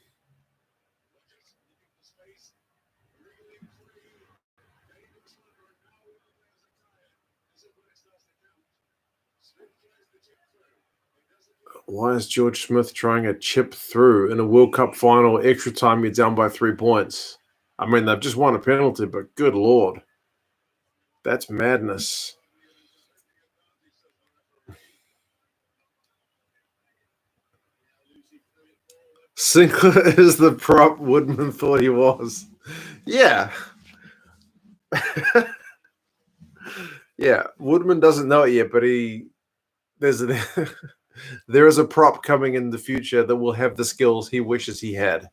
Why is George Smith trying a chip through in a World Cup final? Extra time, you're down by 3 points. I mean, they've just won a penalty, but good lord. That's madness. Sinclair is the prop Woodman thought he was. Yeah. Yeah. Woodman doesn't know it yet, but there is a prop coming in the future that will have the skills he wishes he had.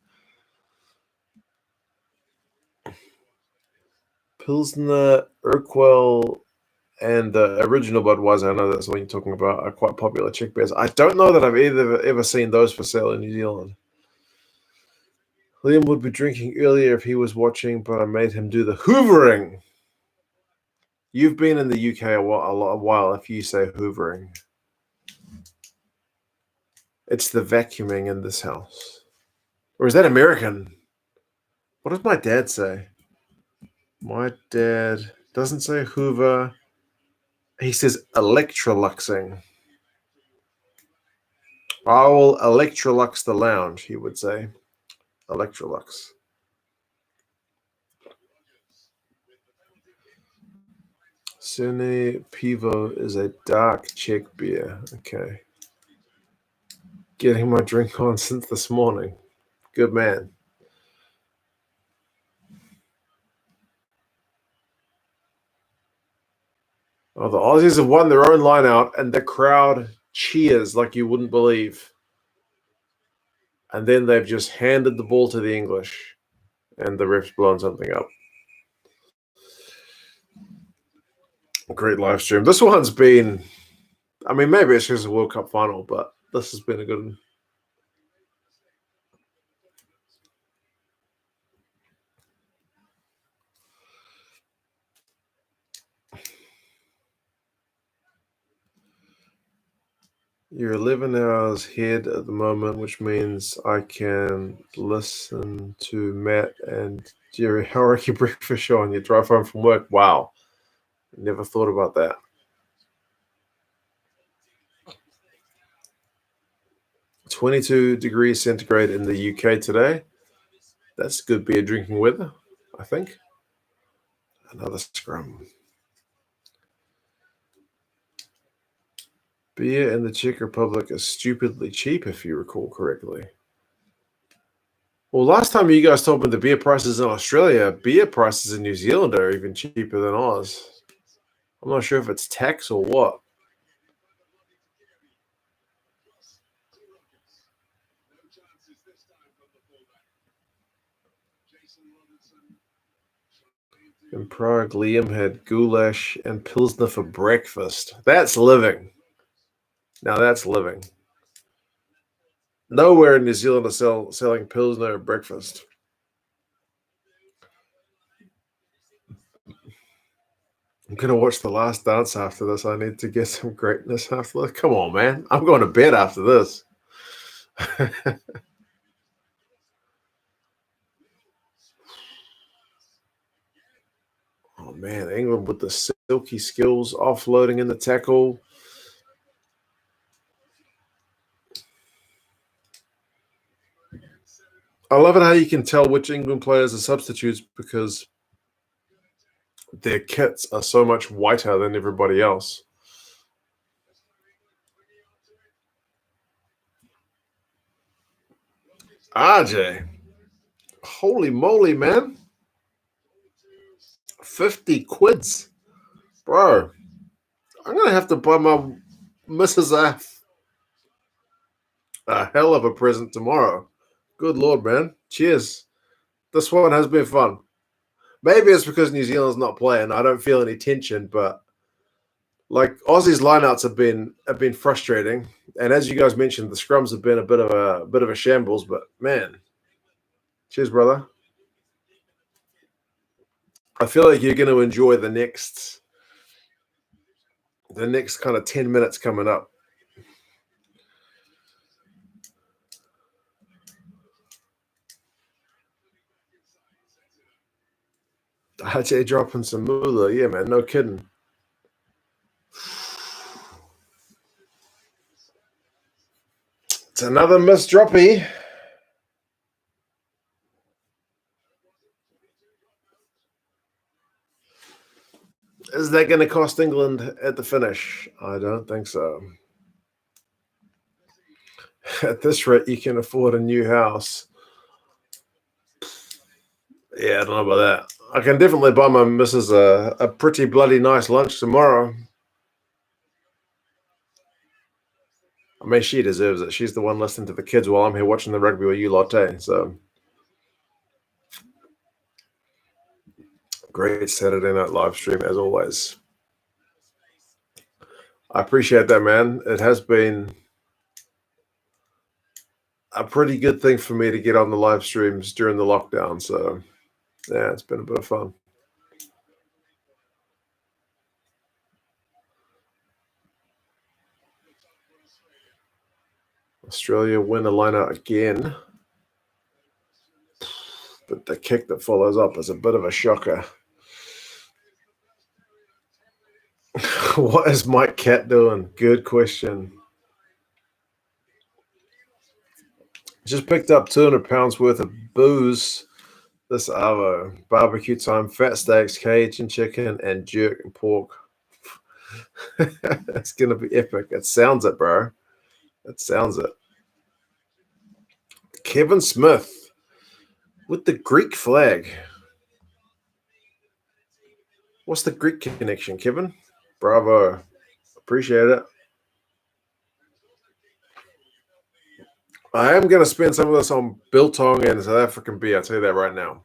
Pilsner, Urquell, and the original Budweiser, I know that's what you're talking about, are quite popular Czech beers. I don't know that I've ever seen those for sale in New Zealand. Liam would be drinking earlier if he was watching, but I made him do the hoovering. You've been in the UK a while if you say hoovering. It's the vacuuming in this house. Or is that American? What does my dad say? My dad doesn't say hoover. He says electroluxing. I will electrolux the lounge, he would say. Electrolux. Sene Pivo is a dark Czech beer. Okay. Getting my drink on since this morning. Good man. Oh, the Aussies have won their own line out, and the crowd cheers like you wouldn't believe. And then they've just handed the ball to the English, and the ref's blown something up. Great live stream. This one's been, I mean, maybe it's just a World Cup final, but this has been a good one. You're 11 hours ahead at the moment, which means I can listen to Matt and Jerry Hauraki breakfast show on your drive home from work. Wow. Never thought about that. 22 degrees centigrade in the UK today. That's good beer drinking weather, I think. Another scrum. Beer in the Czech Republic is stupidly cheap, if you recall correctly. Well, last time you guys told me the beer prices in Australia, beer prices in New Zealand are even cheaper than ours. I'm not sure if it's tax or what. In Prague, Liam had goulash and Pilsner for breakfast. That's living. Now that's living. Nowhere in New Zealand are selling Pilsner at breakfast. I'm going to watch The Last Dance after this. I need to get some greatness after this. Come on, man. I'm going to bed after this. Oh, man. England with the silky skills, offloading in the tackle. I love it how you can tell which England players are substitutes because their kits are so much whiter than everybody else. RJ. Holy moly, man. 50 quids. Bro, I'm going to have to buy my Mrs. F a hell of a present tomorrow. Good Lord, man. Cheers. This one has been fun. Maybe it's because New Zealand's not playing. I don't feel any tension, but like Aussie's lineouts have been frustrating. And as you guys mentioned, the scrums have been a bit of a shambles, but man. Cheers, brother. I feel like you're going to enjoy the next kind of 10 minutes coming up. RJ dropping some moolah. Yeah, man, no kidding. It's another missed droppy. Is that going to cost England at the finish? I don't think so. At this rate, you can afford a new house. Yeah, I don't know about that. I can definitely buy my missus a pretty bloody nice lunch tomorrow. I mean, she deserves it. She's the one listening to the kids while I'm here watching the rugby with you lot, so great Saturday night live stream as always. I appreciate that, man. It has been a pretty good thing for me to get on the live streams during the lockdown. So, yeah, it's been a bit of fun. Australia win a liner again. But the kick that follows up is a bit of a shocker. What is Mike Cat doing? Good question. Just picked up 200 pounds worth of booze this hour. Barbecue time, fat steaks, Cajun chicken, and jerk and pork. It's going to be epic. It sounds it, bro. It sounds it. Kevin Smith with the Greek flag. What's the Greek connection, Kevin? Bravo. Appreciate it. I am going to spend some of this on biltong and South African beer. I'll tell you that right now.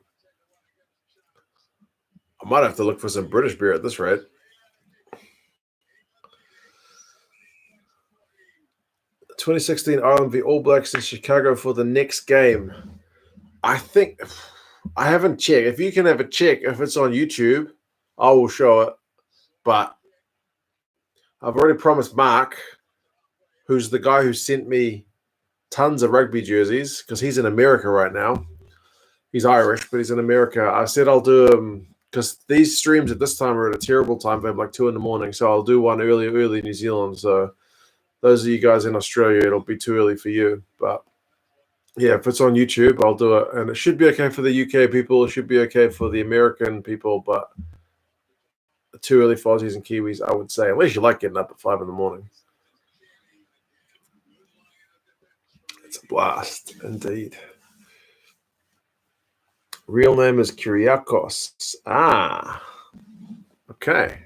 I might have to look for some British beer at this rate. 2016 Ireland v All Blacks in Chicago for the next game. I think I haven't checked. If you can have a check, if it's on YouTube, I will show it. But I've already promised Mark, who's the guy who sent me tons of rugby jerseys, because he's in America right now. He's Irish, but he's in America. I said I'll do them because these streams at this time are at a terrible time for him, like 2 a.m. So I'll do one early New Zealand. So those of you guys in Australia, it'll be too early for you. But yeah, if it's on YouTube, I'll do it. And it should be okay for the UK people. It should be okay for the American people. But too early for Aussies and Kiwis, I would say. Unless you like getting up at 5 a.m. It's a blast, indeed. Real name is Kyriakos. Ah, okay.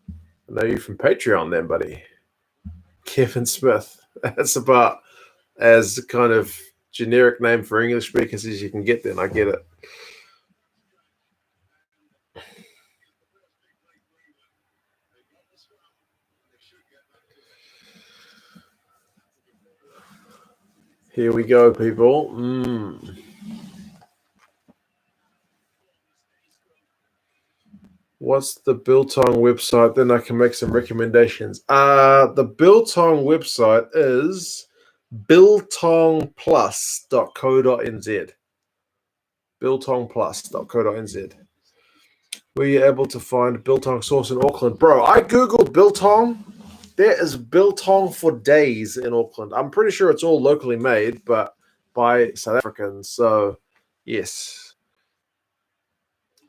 I know you from Patreon then, buddy. Kevin Smith. That's about as kind of generic name for English speakers as you can get then. I get it. Here we go, people. What's the Biltong website? Then I can make some recommendations. The Biltong website is biltongplus.co.nz. Biltongplus.co.nz. Were you able to find biltong sauce in Auckland? Bro, I Googled biltong. There is biltong for days in Auckland. I'm pretty sure it's all locally made, but by South Africans. So, yes.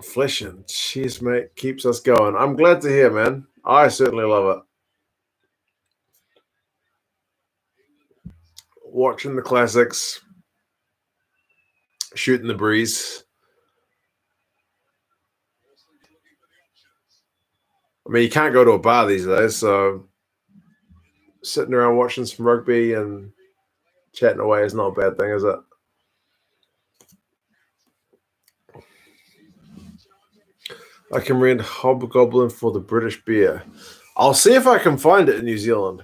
Fleshing. Cheers, mate. Keeps us going. I'm glad to hear, man. I certainly love it. Watching the classics. Shooting the breeze. I mean, you can't go to a bar these days, so sitting around watching some rugby and chatting away is not a bad thing, is it? I can rent Hobgoblin for the British beer. I'll see if I can find it in New Zealand.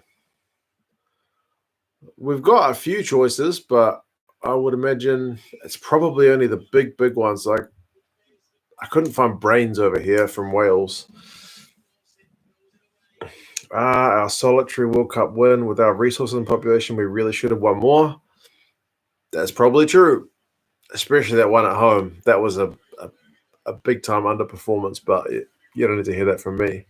We've got a few choices, but I would imagine it's probably only the big ones. Like, I couldn't find Brains over here from Wales. Our solitary World Cup win with our resources and population, we really should have won more. That's probably true, especially that one at home. That was a big-time underperformance, but you don't need to hear that from me.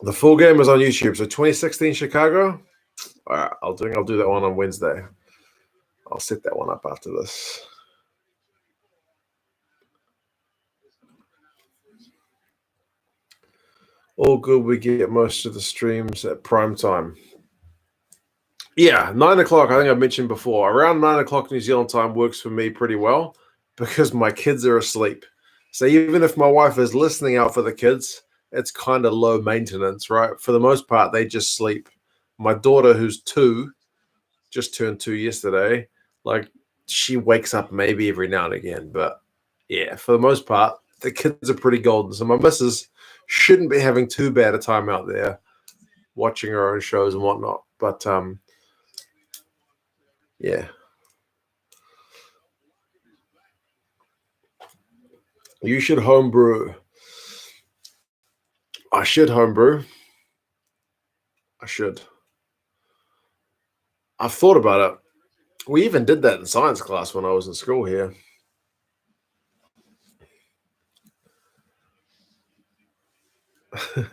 The full game is on YouTube. So 2016 Chicago. All right, I'll do that one on Wednesday. I'll set that one up after this. All good. We get most of the streams at prime time. Yeah, 9 o'clock. I think I mentioned before. Around 9 o'clock New Zealand time works for me pretty well because my kids are asleep. So even if my wife is listening out for the kids, it's kind of low maintenance, right? For the most part, they just sleep. My daughter, who's 2, just turned 2 yesterday, like she wakes up maybe every now and again. But yeah, for the most part, the kids are pretty golden. So my missus shouldn't be having too bad a time out there watching her own shows and whatnot. But yeah. You should homebrew. I should homebrew. I should. I've thought about it. We even did that in science class when I was in school here.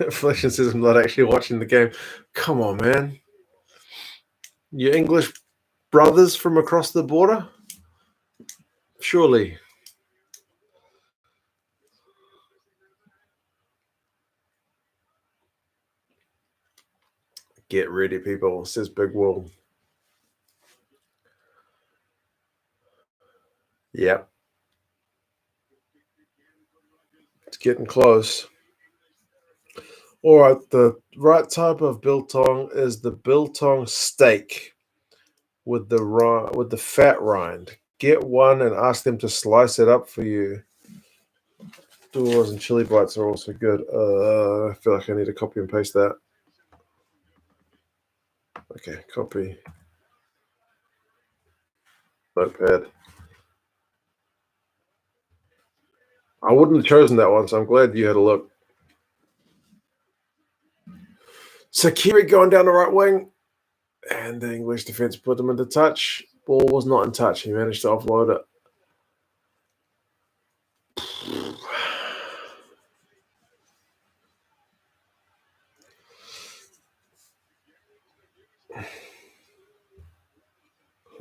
Flexion says I'm not actually watching the game. Come on, man. Your English brothers from across the border? Surely. Get ready, people, says Big Will. Yep. It's getting close. All right, the right type of biltong is the biltong steak with the fat rind. Get one and ask them to slice it up for you. Doors and chili bites are also good. I feel like I need to copy and paste that. Okay, copy. Notepad. I wouldn't have chosen that one, so I'm glad you had a look. So Kiri going down the right wing, and the English defence put him into touch. Ball was not in touch. He managed to offload it.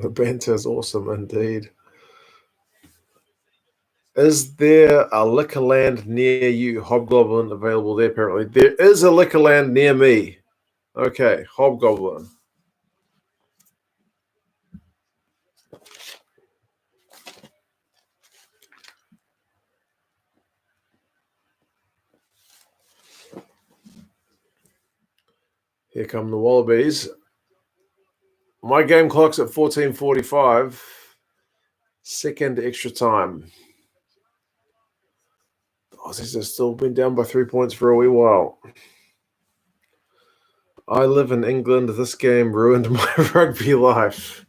The banter is awesome indeed. Is there a Liquorland near you? Hobgoblin available there, apparently. There is a Liquorland near me. Okay, Hobgoblin. Here come the Wallabies. My game clock's at 14:45. Second extra time. Aussies have still been down by 3 points for a wee while. I live in England. This game ruined my rugby life.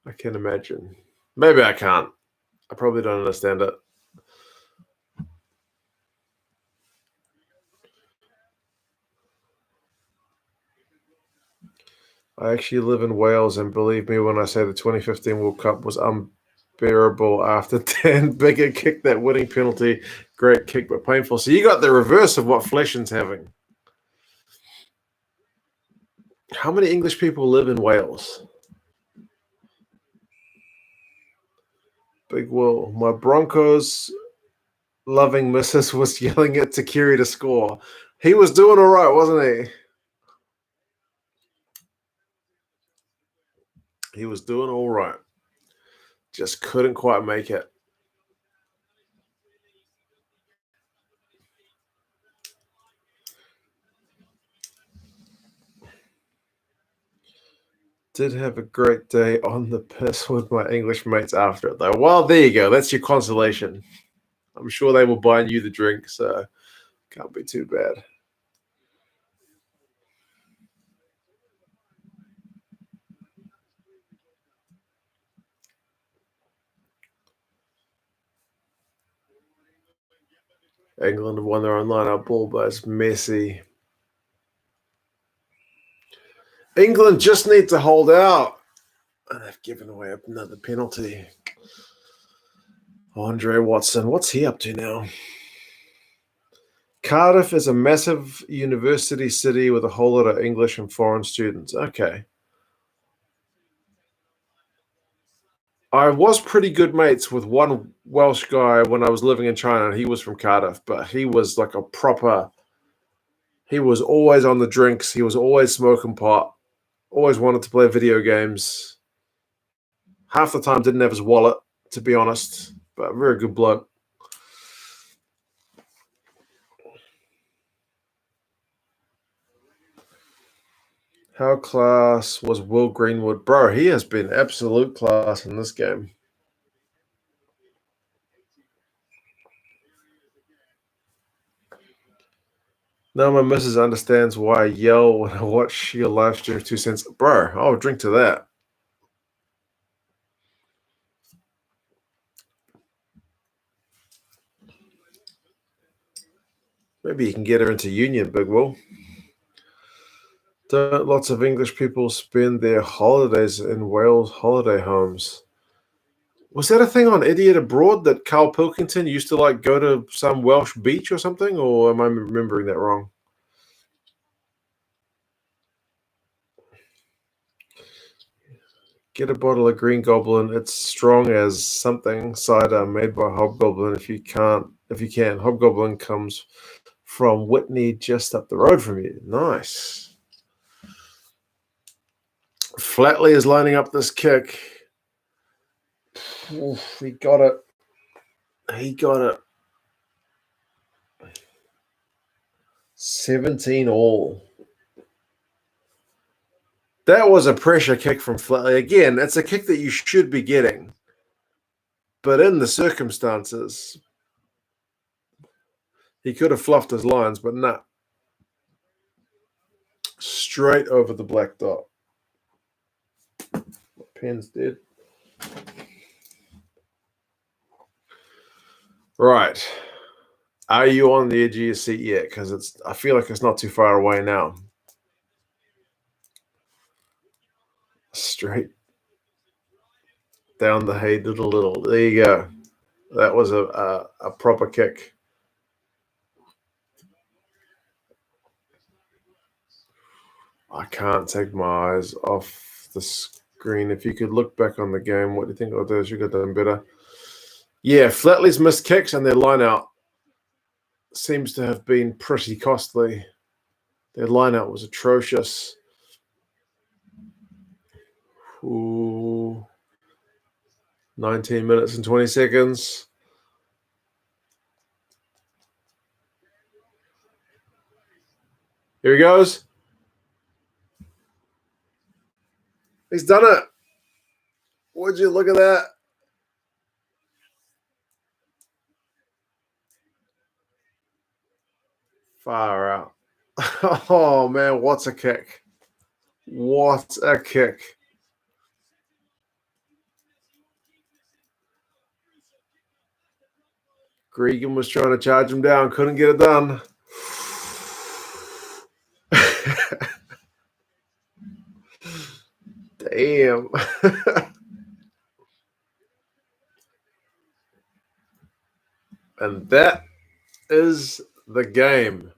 I can imagine. Maybe I can't. I probably don't understand it. I actually live in Wales, and believe me when I say the 2015 World Cup was unbearable after Dan Bigger kicked that winning penalty. Great kick, but painful. So you got the reverse of what Fleshing's having. How many English people live in Wales? Big Will. My Broncos loving missus was yelling at Takiri to score. He was doing all right, wasn't he? He was doing all right. Just couldn't quite make it. Did have a great day on the piss with my English mates after it, though. Well, there you go. That's your consolation. I'm sure they were buying you the drink, so can't be too bad. England have won their own line-up ball, but it's messy. England just need to hold out. And they've given away another penalty. Andre Watson, what's he up to now? Cardiff is a massive university city with a whole lot of English and foreign students. Okay. I was pretty good mates with one Welsh guy when I was living in China, and he was from Cardiff, but he was like a proper. He was always on the drinks. He was always smoking pot. Always wanted to play video games. Half the time didn't have his wallet, to be honest, but very good bloke. How class was Will Greenwood? Bro, he has been absolute class in this game. Now my missus understands why I yell when I watch your live stream 2 cents. Bro, I'll drink to that. Maybe you can get her into union, Big Will. Don't lots of English people spend their holidays in Wales holiday homes? Was that a thing on Idiot Abroad that Carl Pilkington used to like go to some Welsh beach or something? Or am I remembering that wrong? Get a bottle of Green Goblin. It's strong as something cider made by Hobgoblin. If you can, Hobgoblin comes from Whitney, just up the road from you. Nice. Flatley is lining up this kick. Oof, he got it. He got it. 17 all. That was a pressure kick from Flatley. Again, it's a kick that you should be getting. But in the circumstances, he could have fluffed his lines, but nah. Straight over the black dot. Pen's dead. Right. Are you on the edge of your seat yet? Because I feel like it's not too far away now. Straight down the hay little. There you go. That was a proper kick. I can't take my eyes off the screen. If you could look back on the game, what do you think I'll do? Should have done better. Yeah, Flatley's missed kicks and their line out seems to have been pretty costly. Their line out was atrocious. Ooh. 19 minutes and 20 seconds. Here he goes. He's done it. Would you look at that? Far out. Oh, man, what's a kick? What a kick. Gregan was trying to charge him down, couldn't get it done. Damn. And that is the game.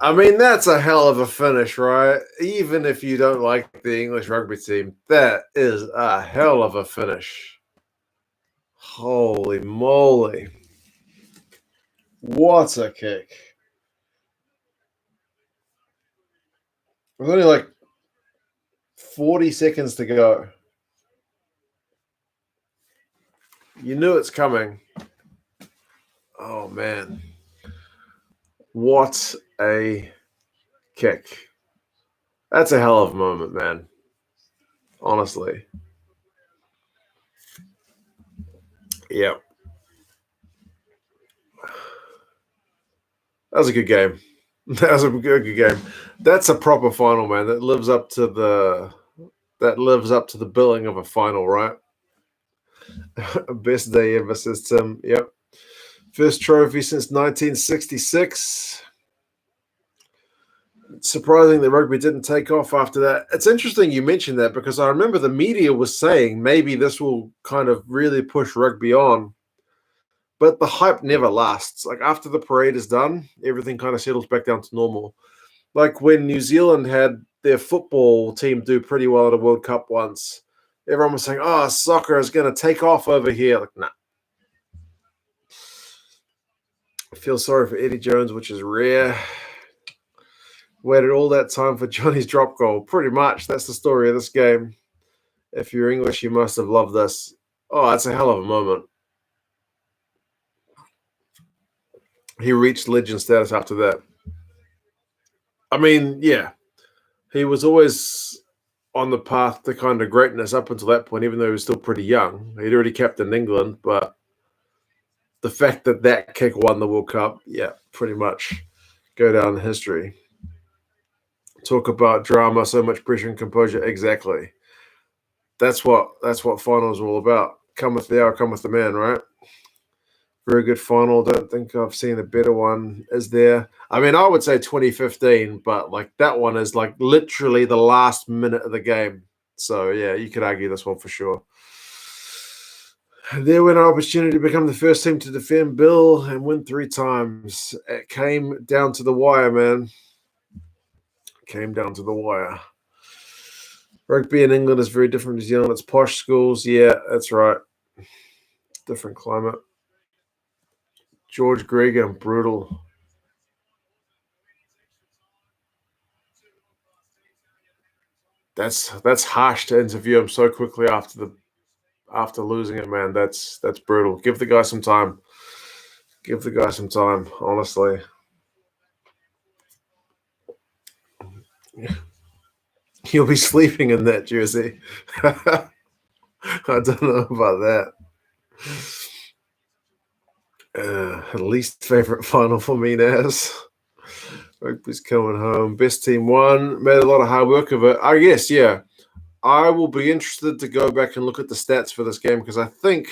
I mean, that's a hell of a finish, right? Even if you don't like the English rugby team, that is a hell of a finish. Holy moly. What a kick. It was only like 40 seconds to go. You knew it's coming. Oh, man. What a kick. That's a hell of a moment, man. Honestly. Yeah. That was a good game. That was a good game. That's a proper final, man. That lives up to the billing of a final, right? Best day ever, says Tim. Yep. First trophy since 1966. Surprising that rugby didn't take off after that. It's interesting you mentioned that because I remember the media was saying maybe this will kind of really push rugby on. But the hype never lasts. Like after the parade is done, everything kind of settles back down to normal. Like when New Zealand had their football team do pretty well at a World Cup once, everyone was saying, "Oh, soccer is going to take off over here." Like, nah. I feel sorry for Eddie Jones, which is rare. Waited all that time for Johnny's drop goal. Pretty much, that's the story of this game. If you're English, you must have loved this. Oh, that's a hell of a moment. He reached legend status after that. I mean, yeah, he was always on the path to kind of greatness up until that point, even though he was still pretty young. He'd already captained England, but the fact that that kick won the World Cup, yeah, pretty much go down in history. Talk about drama, so much pressure and composure. Exactly. That's what finals are all about. Come with the hour, come with the man, right? Very good final. Don't think I've seen a better one. Is there? I mean, I would say 2015, but like that one is like literally the last minute of the game. So yeah, you could argue this one for sure. There went an opportunity to become the first team to defend Bill and win 3 times. It came down to the wire, man. Came down to the wire. Rugby in England is very different from New Zealand. It's posh schools. Yeah, that's right. Different climate. George Gregan, brutal. That's harsh to interview him so quickly after losing it, man. That's brutal. Give the guy some time. Give the guy some time, honestly. He'll be sleeping in that jersey. I don't know about that. Least favorite final for me, Naz. Rugby's coming home. Best team won. Made a lot of hard work of it. I guess, yeah. I will be interested to go back and look at the stats for this game because I think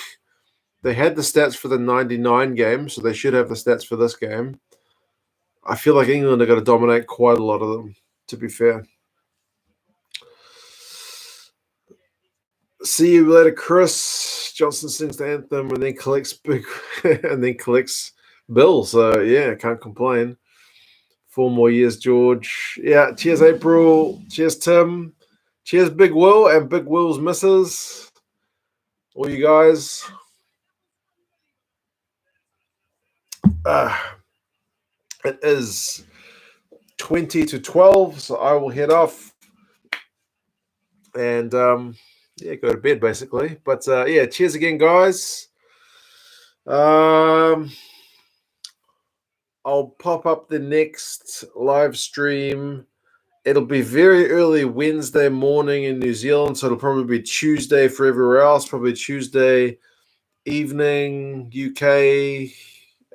they had the stats for the 99 game, so they should have the stats for this game. I feel like England are going to dominate quite a lot of them, to be fair. See you later, Chris. Johnson sings the anthem and then collects Bill. So yeah, can't complain. 4 more years, George. Yeah, cheers, April. Cheers, Tim. Cheers, Big Will and Big Will's missus. All you guys. It is 20-12, so I will head off and go to bed basically. But cheers again, guys. I'll pop up the next live stream. It'll be very early Wednesday morning in New Zealand, so it'll probably be Tuesday for everywhere else, probably Tuesday evening, UK,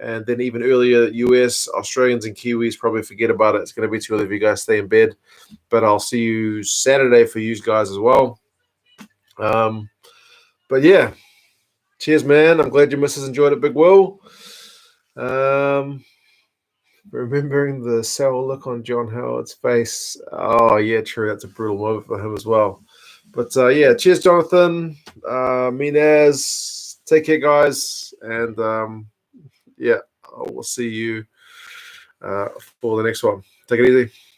and then even earlier US. Australians and Kiwis probably forget about it. It's going to be too early if you guys stay in bed. But I'll see you Saturday for you guys as well. But yeah, cheers, man. I'm glad your missus enjoyed it, Big Will. Remembering the sour look on John Howard's face. Oh, yeah, true. That's a brutal moment for him as well. But cheers, Jonathan. Minaz. Take care, guys. And we'll see you for the next one. Take Take it easy.